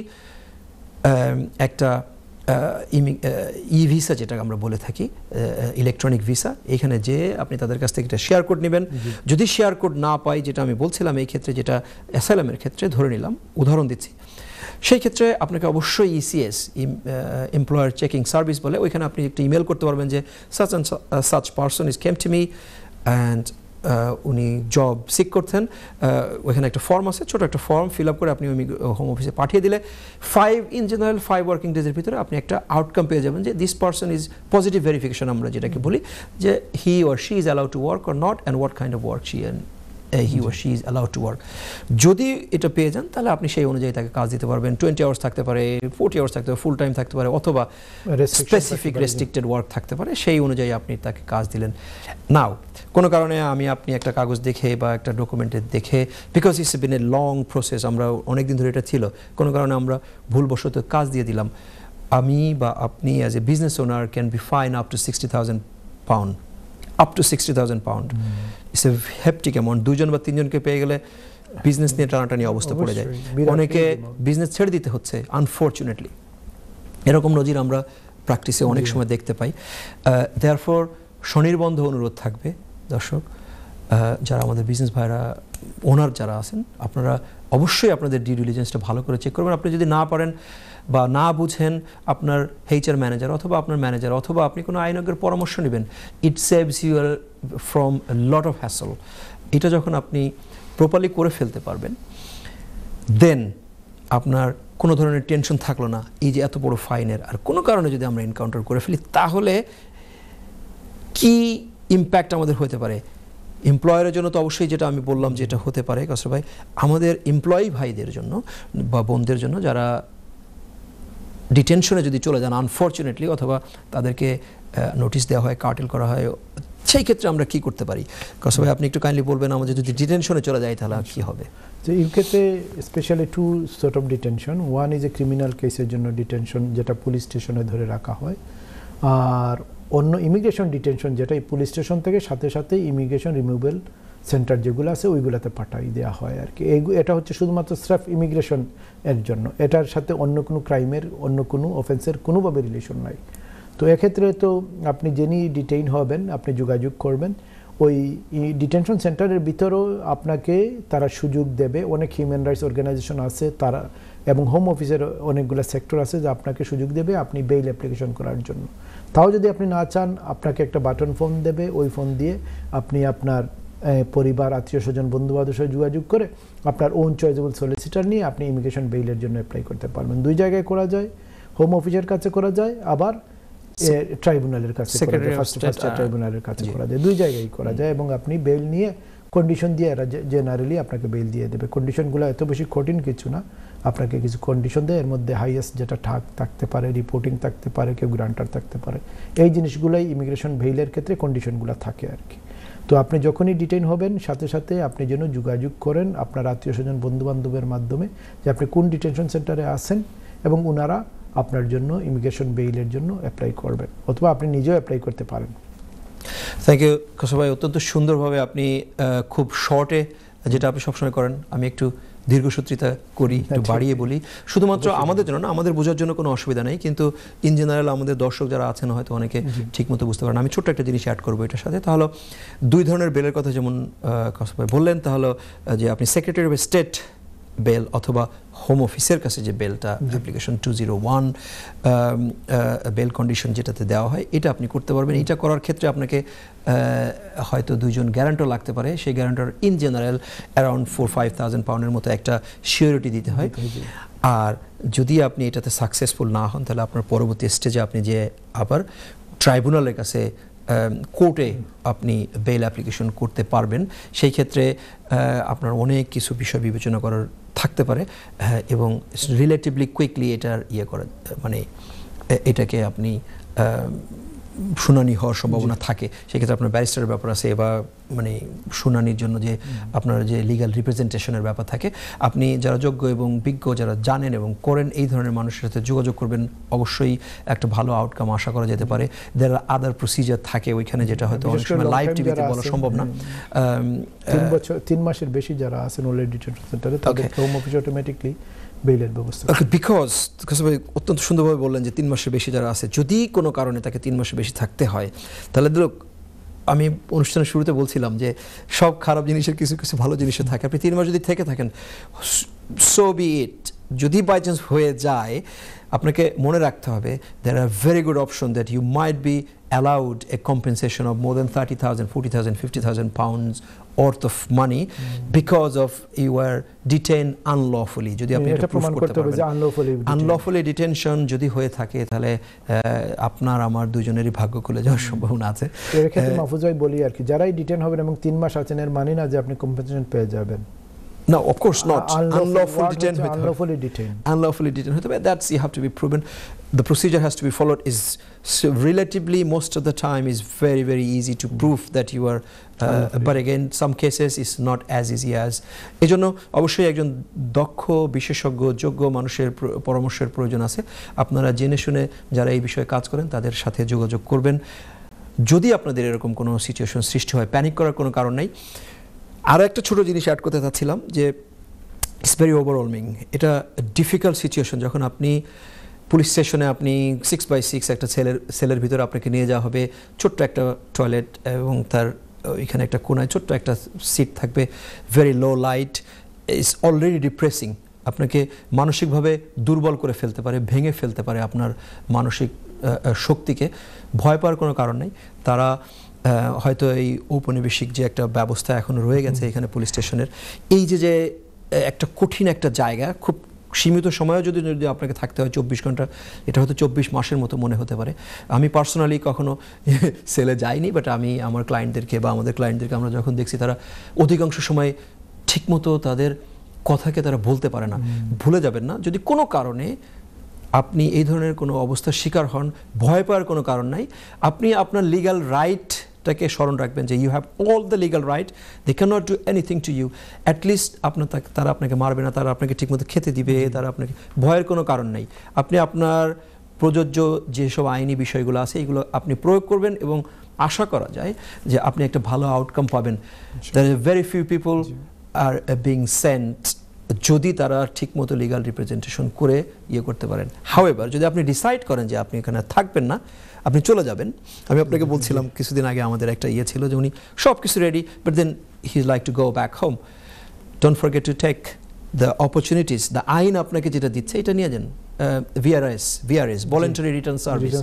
একটা ই ভিসা, যেটা আমরা বলে থাকি ইলেকট্রনিক ভিসা, এখানে যে আপনি তাদের কাছ থেকে একটা শেয়ার কোড নেবেন। যদি শেয়ার কোড না পাই, যেটা আমি বলছিলাম এই ক্ষেত্রে, যেটা অ্যাসাইলামের ক্ষেত্রে ধরে নিলাম, উদাহরণ দিচ্ছি, সেই ক্ষেত্রে আপনাকে অবশ্যই ইসিএস এমপ্লয়ার চেকিং সার্ভিস বলে, ওইখানে আপনি একটা ইমেল করতে পারবেন যে such and such person is came to me and উনি জব সিক করতেন। ওইখানে একটা ফর্ম আছে, ছোটো একটা ফর্ম ফিল আপ করে আপনি হোম অফিসে পাঠিয়ে দিলে 5 ওয়ার্কিং ডেজের ভিতরে আপনি একটা আউটকাম পেয়ে যাবেন যে this person is positive verification, আমরা যেটাকে বলি, যে he or she is allowed to work or not and what kind of work he or she is allowed to work. যদি এটা পেয়ে যান তাহলে আপনি সেই অনুযায়ী তাকে কাজ দিতে পারবেন। 20 আওয়ার্স থাকতে পারে, 40 আওয়ার্স থাকতে পারে, ফুল টাইম থাকতে পারে, অথবা স্পেসিফিক রেস্ট্রিক্টেড ওয়ার্ক থাকতে পারে, সেই অনুযায়ী আপনি তাকে কাজ দিলেন। নাও কোনো কারণে আপনি একটা কাগজ দেখে বা একটা ডকুমেন্টে দেখে, because it's been a long process, আমরা অনেকদিন ধরে এটা ছিল, কোনো কারণে আমরা ভুলবশত কাজ দিয়ে দিলাম, আমি বা আপনি as a business owner can be fine up to 60,000 pound. Up to 60,000 pound it's a haptic amount. 2 জন বা 3 জনকে পেয়ে গেলে বিজনেস নিয়ে টানাটানি অবস্থা পড়ে যায়, অনেকে বিজনেস ছেড়ে দিতে হচ্ছে আনফর্চুনেটলি। এরকম নজির আমরা প্র্যাকটিসে অনেক সময় দেখতে পাই। দেয়ারফর স্বনির্বন্ধ অনুরোধ থাকবে দর্শক, যারা আমাদের বিজনেস ভাইরা ওনার যারা আছেন, আপনারা অবশ্যই আপনাদের ডিউ ডিলিজেন্সটা ভালো করে চেক করবেন। আপনি যদি না পারেন বা না বুঝেন, আপনার এইচআর ম্যানেজার অথবা আপনার ম্যানেজার অথবা আপনি কোনো আইনজ্ঞের পরামর্শ নেবেন। It saves you from lot of hassle. এটা যখন আপনি প্রপারলি করে ফেলতে পারবেন, দেন আপনার কোনো ধরনের টেনশন থাকলো না এই যে এত বড় ফাইনের। আর কোনো কারণে যদি আমরা এনকাউন্টার করে ফেলি, তাহলে কি ইম্প্যাক্ট আমাদের হতে পারে এমপ্লয়ারের জন্য? তো অবশ্যই যেটা আমি বললাম যে এটা হতে পারে কাসর ভাই, আমাদের এমপ্লয়ি ভাইদের জন্য বা বোনদের জন্য যারা ডিটেনশনে যদি চলে যান আনফর্চুনেটলি, অথবা তাদেরকে নোটিশ দেওয়া হয়, কার্টেল করা হয়, সেই ক্ষেত্রে আমরা কি করতে পারি? কাসর ভাই আপনি একটু কাইন্ডলি বলবেন, আমাদের যদি ডিটেনশনে চলে যায় তাহলে কি হবে? তো ইউকেতে specially two sort of detention, one is a criminal কেসের জন্য ডিটেনশন, যেটা পুলিশ স্টেশনে ধরে রাখা হয়, আর অন্য ইমিগ্রেশন ডিটেনশন যেটা এই পুলিশ স্টেশন থেকে সাথে সাথে ইমিগ্রেশন রিমুভেল সেন্টার যেগুলো আছে ওইগুলোতে পাঠাই দেওয়া হয় আর কি। এটা হচ্ছে শুধুমাত্র স্রেফ ইমিগ্রেশন এর জন্য, এটার সাথে অন্য কোনো ক্রাইমের, অন্য কোনো অফেন্সের কোনোভাবে রিলেশন নাই। তো এক্ষেত্রে তো আপনি যিনি ডিটেইন হবেন আপনি যোগাযোগ করবেন, ওই ডিটেনশন সেন্টারের ভিতরেও আপনাকে তারা সুযোগ দেবে। অনেক হিউম্যান রাইটস অর্গানাইজেশন আছে তারা, এবং হোম অফিসের অনেকগুলো সেক্টর আছে যে আপনাকে সুযোগ দেবে আপনি বেইল অ্যাপ্লিকেশন করার জন্য। তাও যদি আপনি না চান, আপনাকে একটা বাটন ফোন দেবে, ওই ফোন দিয়ে আপনি আপনার পরিবার, আত্মীয় স্বজন, বন্ধুবান্ধবের সাথে যোগাযোগ করে আপনার ওন চয়েজেবল সলিসিটার নিয়ে আপনি ইমিগ্রেশন বেইলের জন্য অ্যাপ্লাই করতে পারবেন। দুই জায়গায় করা যায়, হোম অফিসের কাছে করা যায়, আবার ট্রাইব্যুনালের কাছে করা যায়, ফার্স্ট ট্রাইব্যুনালের কাছে করা যায়, দুই জায়গায় করা যায়। এবং আপনি বেইল নিয়ে কন্ডিশন দিয়ে এরা জেনারেলি আপনাকে বেইল দিয়ে দেবে। কন্ডিশনগুলো এত বেশি কঠিন কিছু না, আপনাকে কিছু কন্ডিশন দেয়, এর মধ্যে হাইয়েস্ট যেটা থাকতে পারে, রিপোর্টিং থাকতে পারে, কেউ গ্রান্টার থাকতে পারে, এই জিনিসগুলোই ইমিগ্রেশন বেইলের ক্ষেত্রে কন্ডিশনগুলো থাকে আর কি। তো আপনি যখনই ডিটেইন হবেন সাথে সাথে আপনি যেন যোগাযোগ করেন আপনার আত্মীয় স্বজন, বন্ধুবান্ধবের মাধ্যমে যে আপনি কোন ডিটেনশন সেন্টারে আছেন, এবং ওনারা আপনার জন্য ইমিগ্রেশন বেইলের জন্য অ্যাপ্লাই করবেন, অথবা আপনি নিজেও অ্যাপ্লাই করতে পারেন। থ্যাংক ইউ কাসর ভাই, অত্যন্ত সুন্দরভাবে আপনি খুব শর্টে, যেটা আপনি সবসময় করেন, আমি একটু দীর্ঘসূত্রিতা করি, একটু বাড়িয়ে বলি, শুধুমাত্র আমাদের জন্য না, আমাদের বোঝার জন্য কোনো অসুবিধা নেই, কিন্তু ইন জেনারেল আমাদের দর্শক যারা আছেন হয়তো অনেকে ঠিকমতো বুঝতে পারেন। আমি ছোট্ট একটা জিনিস অ্যাড করবো এটার সাথে। তাহলে দুই ধরনের বেলের কথা যেমন কাসর ভাই বললেন, তাহলে যে আপনি সেক্রেটারি অফ স্টেট বেল অথবা হোম অফিসের কাছে যে বেলটা অ্যাপ্লিকেশন 201 বেল কন্ডিশন যেটাতে দেওয়া হয়, এটা আপনি করতে পারবেন। এটা করার ক্ষেত্রে আপনাকে হয়তো দুইজন গ্যারান্টর লাগতে পারে, সেই গ্যারান্টর ইন জেনারেল অ্যারাউন্ড 4-5,000 পাউন্ডের মতো একটা সিওরিটি দিতে হয়। আর যদি আপনি এটাতে সাকসেসফুল না হন, তাহলে আপনার পরবর্তী স্টেজে আপনি যে আবার ট্রাইব্যুনালের কাছে, কোর্টে আপনি বেল অ্যাপ্লিকেশন করতে পারবেন। সেই ক্ষেত্রে আপনার অনেক কিছু বিষয় বিবেচনা করার থাকতে পারে, এবং রিলেটিভলি কুইকলি এটার করা, মানে এটাকে আপনি শুনানি হওয়ার সম্ভাবনা থাকে। সেক্ষেত্রে আপনার ব্যারিস্টারের ব্যাপার আছে, বা মানে শুনানির জন্য যে আপনার যে লিগ্যাল রিপ্রেজেন্টেশনের ব্যাপার থাকে। আপনি যারা যোগ্য এবং বিজ্ঞ, যারা জানেন এবং করেন, এই ধরনের মানুষের সাথে যোগাযোগ করবেন, অবশ্যই একটা ভালো আউটকাম আশা করা যেতে পারে। দের আদার প্রসিজার থাকে ওইখানে, যেটা হয়তো অনেক সময় লাইভ টিভিতে বলা সম্ভব না। 3 মাসের বেশি যারা আছেন অলরেডি ডিটেনশন সেন্টারে, তাদের হোম অফিস অটোমেটিকলি বেইলের ব্যবস্থা। বিকজ অত্যন্ত সুন্দরভাবে বললেন যে 3 মাসের বেশি যারা আছে, যদি কোনো কারণে তাকে 3 মাসের বেশি থাকতে হয়, তাহলে আমি অনুষ্ঠানের শুরুতে বলছিলাম যে সব খারাপ জিনিসের কিছু কিছু ভালো জিনিসও থাকে। আপনি 3 মাস যদি থেকে থাকেন, সো বি ইট। যদি বাই চান্স হয়ে যায়, আপনাকে মনে রাখতে হবে there are very good option that you might be allowed a compensation of more than 30,000, 40,000, 50,000 pounds worth of money because of you were detained unlawfully. যদি আপনি এটা প্রমাণ করতে পারবেন যে unlawfully detention যদি হয়ে থাকে, তাহলে আপনার আমার দুজনেরই ভাগ্য খুলে যাওয়ার সম্ভাবনা আছে। এর ক্ষেত্রে মাহফুজ ভাই বলি আর কি, যারাই ডিটেইন হবেন এবং 3 মাস আছেন, এর মানে না যে আপনি কম্পেনসেশন পেয়ে যাবেন। No, of course not. Unlawfully detained. Unlawfully detained. That's, you have to be proven. The procedure has to be followed. Is relatively, most of the time, is very, very easy to prove that you are. But again, some cases is not as easy as. এজন্য অবশ্যই একজন দক্ষ, বিশেষজ্ঞ, যোগ্য মানুষের পরামর্শের প্রয়োজন আছে। আপনারা জেনে শুনে যারা এই বিষয়ে কাজ করেন তাদের সাথে যোগাযোগ করবেন। যদি আপনাদের এরকম কোনো সিচুয়েশন সৃষ্টি হয়, প্যানিক করার কোনো কারণ নেই। আরও একটা ছোটো জিনিস অ্যাড করতে চাচ্ছিলাম যে ইটস ভেরি ওভারওয়েলমিং। এটা ডিফিকাল্ট সিচুয়েশন যখন আপনি পুলিশ স্টেশনে, আপনি 6x6 একটা সেলের ভিতরে আপনাকে নিয়ে যাওয়া হবে, ছোট্ট একটা টয়লেট এবং তার ওইখানে একটা কোনায় ছোট্ট একটা সিট থাকবে, very low light, it's already depressing. আপনাকে মানসিকভাবে দুর্বল করে ফেলতে পারে, ভেঙে ফেলতে পারে আপনার মানসিক শক্তিকে। ভয় পাওয়ার কোনো কারণ নেই। তারা হয়তো এই ঔপনিবেশিক যে একটা ব্যবস্থা এখন রয়ে গেছে এখানে পুলিশ স্টেশনের, এই যে একটা কঠিন একটা জায়গা, খুব সীমিত সময়ও যদি যদি আপনাকে থাকতে হয় 24 ঘন্টা, এটা হয়তো 24 মাসের মতো মনে হতে পারে। আমি পার্সোনালি কখনো সেলে যাইনি, বাট আমি আমার ক্লায়েন্টদেরকে বা আমাদের ক্লায়েন্টদেরকে আমরা যখন দেখছি তারা অধিকাংশ সময় ঠিকমতো তাদের কথাকে তারা বলতে পারে না। ভুলে যাবেন না, যদি কোনো কারণে আপনি এই ধরনের কোনো অবস্থার শিকার হন, ভয় পাওয়ার কোনো কারণ নাই। আপনি আপনার লিগ্যাল রাইটটাকে স্মরণ রাখবেন যে you have all the legal right, they can not do anything to you. At least তারা আপনাকে মারবে না, তারা আপনাকে ঠিকমতো খেতে দিবে, তারা আপনাকে, ভয়ের কোনো কারণ নেই। আপনি আপনার প্রযোজ্য যেসব আইনি বিষয়গুলো আছে এগুলো আপনি প্রয়োগ করবেন এবং আশা করা যায় যে আপনি একটা ভালো আউটকাম পাবেন। There is very few people are being sent যদি তারা ঠিকমতো লিগাল রিপ্রেজেন্টেশন করে ইয়ে করতে পারেন। হাউএভার যদি আপনি ডিসাইড করেন যে আপনি এখানে থাকবেন না, আপনি চলে যাবেন। আমি আপনাকে বলছিলাম কিছুদিন আগে আমাদের একটা ইয়ে ছিল যে উনি সব কিছু ready, but then he is like to go back home. Don't forget to take the opportunities. The আইন আপনাকে যেটা দিচ্ছে এটা নিয়ে যান। ভিআরএস ভলেন্টারি রিটার্ন সার্ভিস,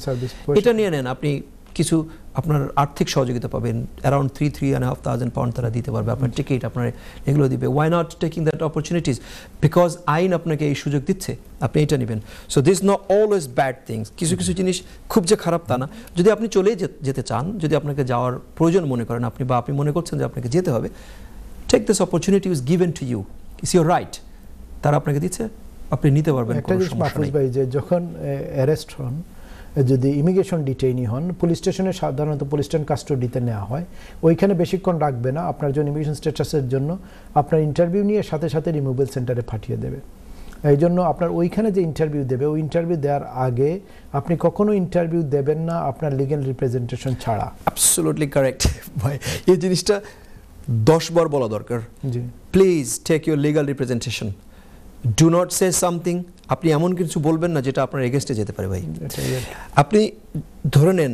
এটা নিয়ে নেন। আপনি কিছু আপনার আর্থিক সহযোগিতা পাবেন, অ্যারাউন্ড 3,500 পাউন্ড তারা দিতে পারবে, আপনার টিকিট আপনার এগুলো দিবে। Why not taking that opportunities, because আইন আপনাকে এই সুযোগ দিচ্ছে, আপনি এটা নেবেন। So this not always bad things. কিছু কিছু জিনিস খুব যে খারাপ তা না। যদি আপনি চলেই যেতে চান, যদি আপনাকে যাওয়ার প্রয়োজন মনে করেন আপনি, বা আপনি মনে করছেন যে আপনাকে যেতে হবে, take this opportunity is given to you, it's your right. তারা আপনাকে দিচ্ছে, আপনি নিতে পারবেন। একটা জিনিস মাহফুজ ভাই, যে যখন অ্যারেস্ট হন, যদি ইমিগ্রেশন ডিটেইনি হন, পুলিশ স্টেশনে সাধারণত পুলিশ স্টেশন কাস্টোডিতে নেওয়া হয়, ওইখানে বেশিক্ষণ রাখবে না। আপনার জন্য ইমিগ্রেশন স্ট্যাটাসের জন্য আপনার ইন্টারভিউ নিয়ে সাথে সাথে রিমুভাল সেন্টারে পাঠিয়ে দেবে। এই জন্য আপনার ওইখানে যে ইন্টারভিউ দেবে, ওই ইন্টারভিউ দেওয়ার আগে আপনি কখনো ইন্টারভিউ দেবেন না আপনার লিগ্যাল রিপ্রেজেন্টেশন ছাড়া। অ্যাবসলিউটলি কারেক্ট ভাই, এই জিনিসটা 10 বার বলা দরকার। জি, please take your legal representation. Do not say something, আপনি এমন কিছু বলবেন না যেটা আপনার এগেইনস্টে যেতে পারে ভাই। আপনি ধরে নেন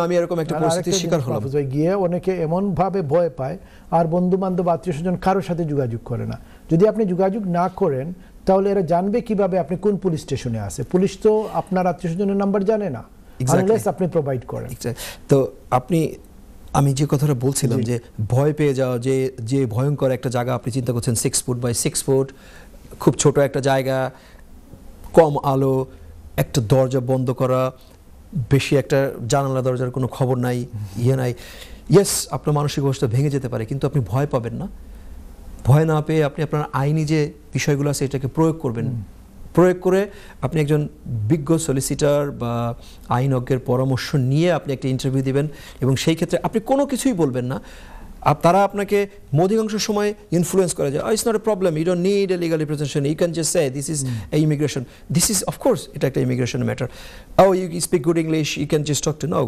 আমি এরকম একটা পরিস্থিতির শিকার হলাম, গিয়ে অনেকে এমনভাবে ভয় পায় আর বন্ধু বান্ধব আত্মীয় স্বজন কারোর সাথে যোগাযোগ করে না। যদি আপনি যোগাযোগ না করেন তাহলে এরা জানবে কিভাবে আপনি কোন পুলিশ স্টেশনে আছে? পুলিশ তো আপনার আত্মীয় স্বজনের নাম্বার জানে না, আনলেস আপনি প্রোভাইড করেন। তো আমি যে কথাটা বলছিলাম যে ভয় পেয়ে যাওয়া, যে ভয়ঙ্কর একটা জায়গা আপনি চিন্তা করছেন, 6 ফুট বাই 6 ফুট, খুব ছোট একটা জায়গা, কম আলো, একটা দরজা বন্ধ করা, বেশি একটা জানালা দরজার কোনো খবর নাই, ইয়ে নাই। ইয়েস, আপনার মানসিক অবস্থা ভেঙে যেতে পারে, কিন্তু আপনি ভয় পাবেন না। ভয় না পেয়ে আপনি আপনার আইনি যে বিষয়গুলো আছে এটাকে প্রয়োগ করবেন। প্রয়োগ করে আপনি একজন বিজ্ঞ সলিসিটার বা আইনজ্ঞের পরামর্শ নিয়ে আপনি একটা ইন্টারভিউ দিবেন, এবং সেই ক্ষেত্রে আপনি কোনো কিছুই বলবেন না। তারা আপনাকে অধিকাংশ সময় ইনফ্লুয়েন্স করে যে it's not a problem, you don't need a legal representation, you can just say this is a immigration, this is of course এটা একটা immigration matter, oh you speak good English, you can just talk to no,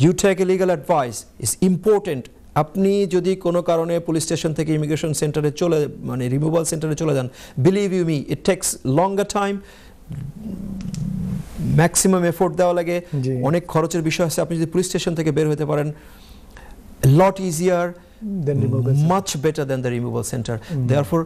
you take a legal advice, is important. আপনি যদি কোনো কারণে police station থেকে immigration সেন্টারে removal সেন্টারে চলে যান, believe you me, it takes longer time, maximum effort দেওয়া লাগে, অনেক খরচের বিষয় আছে। আপনি যদি পুলিশ স্টেশন থেকে বের হতে পারেন, lot easier, much better than the removal center. Therefore,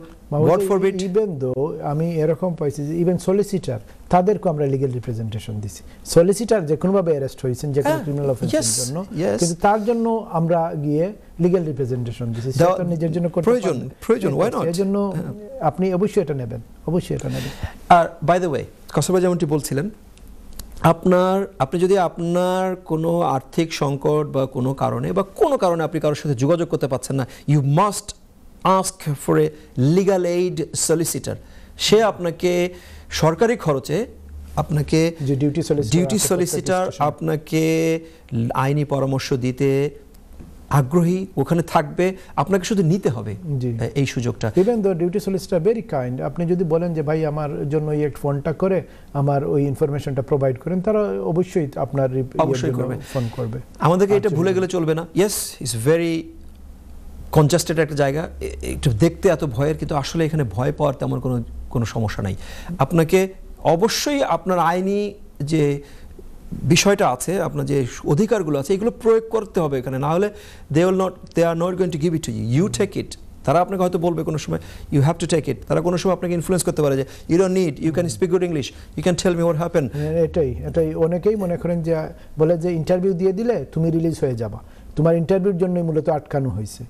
God forbid, even though আমি এরকম পাইছি যে ইভেন সলিসিটার, তাদেরকে আমরা লিগ্যাল রিপ্রেজেন্টেশন দিছি। সলিসিটার যে কোনোভাবে অ্যারেস্ট হয়েছেন যে কোনো ক্রিমিনাল অফেন্সের জন্য, কিন্তু তার জন্য আমরা গিয়ে লিগ্যাল রিপ্রেজেন্টেশন দিছি। সেটা নিজের জন্য করতে প্রয়োজন, why not? এর জন্য আপনি অবশ্যই এটা নেবেন, অবশ্যই এটা নেবেন। আর বাই দ্য ওয়ে, কসবা যেমনটি বলছিলেন, আপনি যদি আপনার কোনো আর্থিক সংকট বা কোনো কারণে আপনি কারোর সাথে যোগাযোগ করতে পারছেন না, you must ask for a legal aid solicitor. সে আপনাকে সরকারি খরচে আপনাকে ডিউটি সলিসিটার আপনাকে আইনি পরামর্শ দিতে আগ্রহী, ওখানে থাকবে, আপনাকে শুধু নিতে হবে এই সুযোগটা। Even though duty solicitor very kind. আপনি যদি বলেন যে ভাই আমার জন্য এই ফোনটা করে আমার ওই ইনফরমেশনটা প্রোভাইড করেন, তারা অবশ্যই আপনার ফোন করবে। আমাদেরকে এটা ভুলে গেলে চলবে না। ইয়েস, ইটস ভেরি কনজাস্টেড একটা জায়গা, একটু দেখতে এত ভয়ের, কিন্তু আসলে এখানে ভয় পাওয়ার তেমন কোনো সমস্যা নাই। আপনাকে অবশ্যই আপনার আইনি যে বিষয়টা আছে, আপনার যে অধিকারগুলো আছে, এগুলো প্রয়োগ করতে হবে এখানে, না হলে they are not going to give it to you, you take it. তারা আপনাকে হয়তো বলবে কোনো সময় you have to take it, তারা কোনো সময় আপনাকে ইনফ্লুয়েন্স করতে পারে যে you don't need, you can speak good English, you can tell me what happen. এটাই অনেকেই মনে করেন যে বলে যে ইন্টারভিউ দিয়ে দিলে তুমি রিলিজ হয়ে যাবা, তোমার ইন্টারভিউর জন্যই মূলত আটকানো হয়েছে।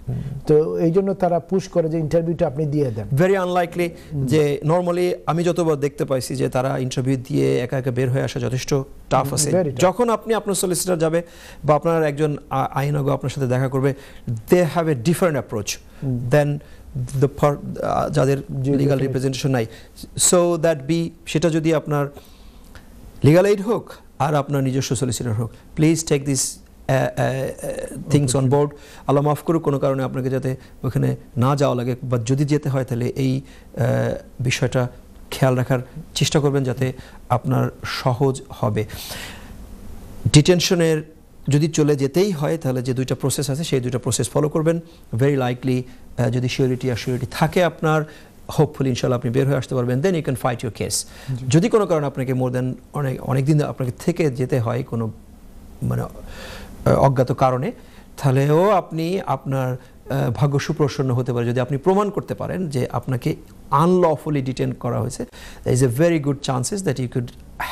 তো এই জন্য তারা পুশ করে যে ইন্টারভিউটা আপনি দিয়ে দেন। ভেরি আনলাইকলি যে নর্মালি আমি যতবার দেখতে পাইছি যে তারা ইন্টারভিউ দিয়ে একা একা বের হয়ে আসা যথেষ্ট টাফ আছে। যখন আপনি আপনার সলিসিটর যাবে বা আপনার একজন আইনজ্ঞ আপনার সাথে দেখা করবে, they have a different approach then যাদের লিগাল রিপ্রেজেন্টেশন নাই। সো দ্যাট বি সেটা যদি আপনার লিগাল এইড হোক আর আপনার নিজস্ব সলিসিটর হোক, please take this things on board. Allah মাফ করুক কোনো কারণে আপনাকে যাতে ওখানে না যাওয়া লাগে, বা যদি যেতে হয় তাহলে এই বিষয়টা খেয়াল রাখার চেষ্টা করবেন যাতে আপনার সহজ হবে। ডিটেনশনের যদি চলে যেতেই হয় তাহলে যে দুইটা প্রসেস আছে সেই দুইটা প্রসেস ফলো করবেন। ভেরি লাইকলি যদি সিওরিটি থাকে আপনার, হোপফুলি ইনশাল্লাহ আপনি বের হয়ে আসতে পারবেন, then you can fight your case. যদি কোনো কারণে আপনাকে মোর দেন অনেক দিন আপনাকে থেকে যেতে হয় কোনো মানে অজ্ঞাত কারণে, তাহলেও আপনি আপনার ভাগ্য সুপ্রসন্ন হতে পারে যদি আপনি প্রমাণ করতে পারেন যে আপনাকে আনলফুলি ডিটেন করা হয়েছে। there is a very good chances that you could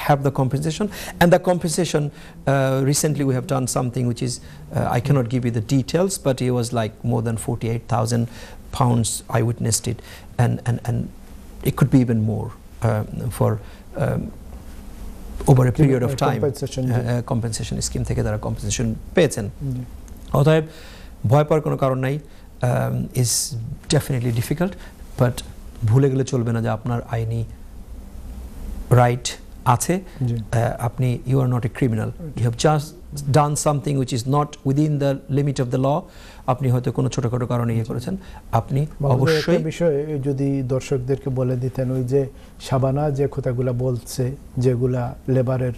have the compensation, and the compensation recently we have done something which is I cannot give you the details, but it was like more than 48,000 pounds. I witnessed it, and it could be even more for over a period of time. Compensation scheme থেকে তারা compensation পেয়েছেন। অতএব ভয় পাওয়ার কোনো কারণ নাই। is definitely difficult, but ভুলে গেলে চলবে না যে আপনার আইনি রাইট আছে। আপনি you are not a criminal, you have just done something which is not within the limit of the law. আপনি হয়তো কোনো ছোটখাটো কারণে ইয়ে করেছেন, আপনি অবশ্যই বিষয় যদি দর্শকদেরকে বলে দিতেন, ওই যে শাবানা যে কথাগুলো বলছে, যেগুলা লেবারের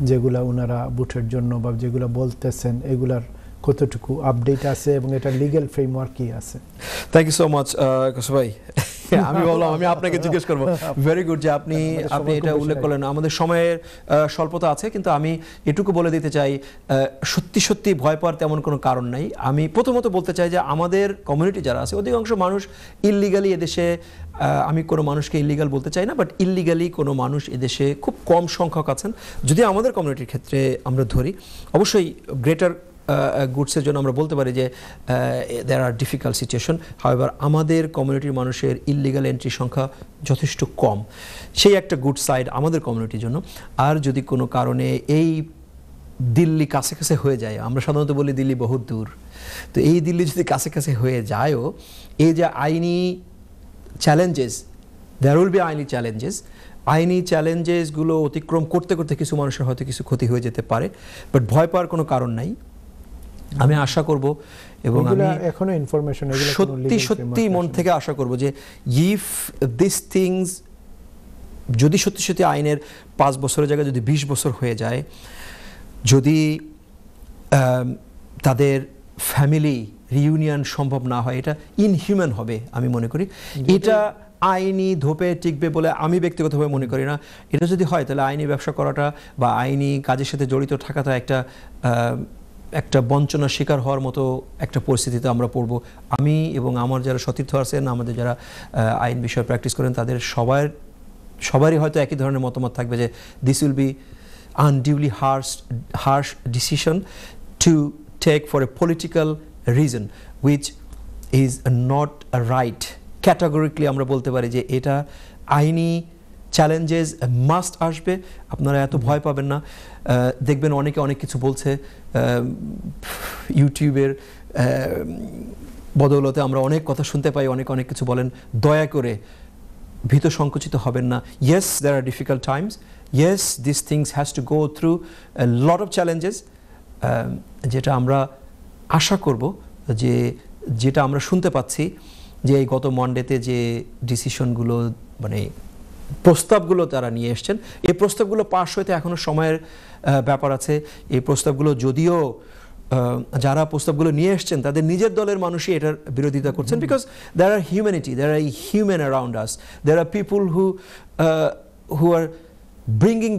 যেগুলা ওনারা বুটের জন্য বা যেগুলা বলতেছেন, এগুলার কতটুকু আপডেট আছে এবং এটা লিগ্যাল ফ্রেমওয়ার্ক কি আছে? থ্যাংক ইউ সো মাচ কসু ভাই। আমি বললাম আমি আপনাকে জিজ্ঞেস করব। ভেরি গুড যে আপনি এটা উল্লেখ করলেন। আমাদের সময়ের স্বল্পতা আছে, কিন্তু আমি এটুকু বলে দিতে চাই সত্যি ভয় পাওয়ার তেমন কোনো কারণ নাই। আমি প্রথমত বলতে চাই যে আমাদের কমিউনিটি যারা আছে অধিকাংশ মানুষ ইললিগালি এদেশে, আমি কোনো মানুষকে ইললিগাল বলতে চাই না, বাট ইললিগালি কোনো মানুষ এদেশে খুব কম সংখ্যক আছেন। যদি আমাদের কমিউনিটির ক্ষেত্রে আমরা ধরি, অবশ্যই গ্রেটার গুডসের জন্য আমরা বলতে পারি যে দেয়ার আর ডিফিকাল্ট সিচুয়েশন। হাউএভার আমাদের কমিউনিটির মানুষের ইললিগাল এন্ট্রি সংখ্যা যথেষ্ট কম, সেই একটা গুড সাইড আমাদের কমিউনিটির জন্য। আর যদি কোনো কারণে এই দিল্লি কাছে কাছে হয়ে যায়, আমরা সাধারণত বলি দিল্লি বহুত দূর, তো এই দিল্লি যদি কাছে কাছে হয়ে যায়ও, এই যে আইনি চ্যালেঞ্জেস, দেয়ার উইল বি আইনি চ্যালেঞ্জেস, আইনি চ্যালেঞ্জেসগুলো অতিক্রম করতে করতে কিছু মানুষের হয়তো কিছু ক্ষতি হয়ে যেতে পারে, বাট ভয় পাওয়ার কোনো কারণ নাই। আমি আশা করব এবং আমি এখনো ইনফরমেশন সত্যি মন থেকে আশা করব যে ইফ দিস থিংস যদি সত্যি আইনের 5 বছরের জায়গায় যদি 20 বছর হয়ে যায়, যদি তাদের ফ্যামিলি রিইউনিয়ন সম্ভব না হয়, এটা ইনহিউম্যান হবে আমি মনে করি। এটা আইনি ধোপে টিকবে বলে আমি ব্যক্তিগতভাবে মনে করি না। এটা যদি হয় তাহলে আইনি ব্যবসা করাটা বা আইনি কাজের সাথে জড়িত থাকাটা একটা বঞ্চনার শিকার হওয়ার মতো একটা পরিস্থিতিতে আমরা পড়ব। আমি এবং আমার যারা সতীর্থ আছেন, আমাদের যারা আইন বিষয়ে প্র্যাকটিস করেন, তাদের সবারই হয়তো একই ধরনের মতামত থাকবে যে this will be unduly harsh decision to take for a political reason which is not right. Categorically আমরা বলতে পারি যে এটা আইনি চ্যালেঞ্জেস মাস্ট আসবে। আপনারা এত ভয় পাবেন না। দেখবেন অনেকে অনেক কিছু বলছে, ইউটিউবের বদৌলতে আমরা অনেক কথা শুনতে পাই, অনেক কিছু বলেন। দয়া করে ভীত সংকুচিত হবেন না। Yes, there are difficult times. Yes, these things has to go through a lot of challenges. যেটা আমরা আশা করব যে যেটা আমরা শুনতে পাচ্ছি যে এই গত মন্ডেতে যে ডিসিশনগুলো মানে প্রস্তাবগুলো তারা নিয়ে এসছেন, এই প্রস্তাবগুলো পাশ হইতে এখনও সময়ের ব্যাপার আছে। এই প্রস্তাবগুলো যদিও যারা প্রস্তাবগুলো নিয়ে এসছেন তাদের নিজের দলের মানুষই এটার বিরোধিতা করছেন, because there are humanity, there are human around us, there are people who are bringing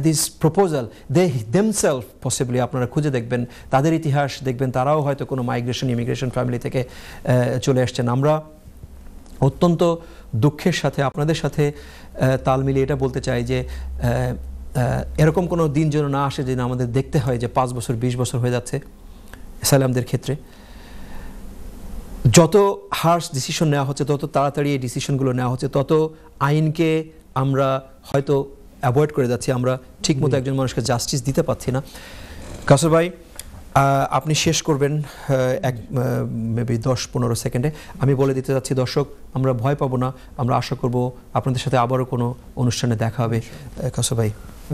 this proposal, they themselves possibly, আপনারা খুঁজে দেখবেন তাদের ইতিহাস দেখবেন, তারাও হয়তো কোনো ইমিগ্রেশন ফ্যামিলি থেকে চলে আসছেন। আমরা অত্যন্ত দুঃখের সাথে আপনাদের সাথে তাল মিলিয়ে এটা বলতে চাই যে এরকম কোনো দিন যেন না আসে যে আমাদের দেখতে হয় যে 5 বছর 20 বছর হয়ে যাচ্ছে অ্যাসাইলামদের ক্ষেত্রে যত হার্শ ডিসিশন নেওয়া হচ্ছে, তত তাড়াতাড়ি এই ডিসিশনগুলো নেওয়া হচ্ছে, তত আইনকে আমরা হয়তো অ্যাভয়েড করে যাচ্ছি, আমরা ঠিকমতো একজন মানুষকে জাস্টিস দিতে পারছি না। কাসর ভাই, আপনি শেষ করবেন এক মেবি 10-15 সেকেন্ডে। আমি বলে দিতে যাচ্ছি দর্শক, আমরা ভয় পাবো না, আমরা আশা করব আপনাদের সাথে আবারও কোনো অনুষ্ঠানে দেখা হবে। কাসর ভাই।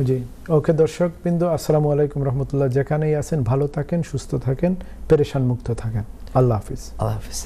জি, ওকে দর্শক বিন্দু, আসসালামু আলাইকুম রহমতুল্লাহ। যেখানেই আছেন ভালো থাকেন, সুস্থ থাকেন, পেরেশান মুক্ত থাকেন। আল্লাহ হাফিজ। আল্লাহ হাফিজ।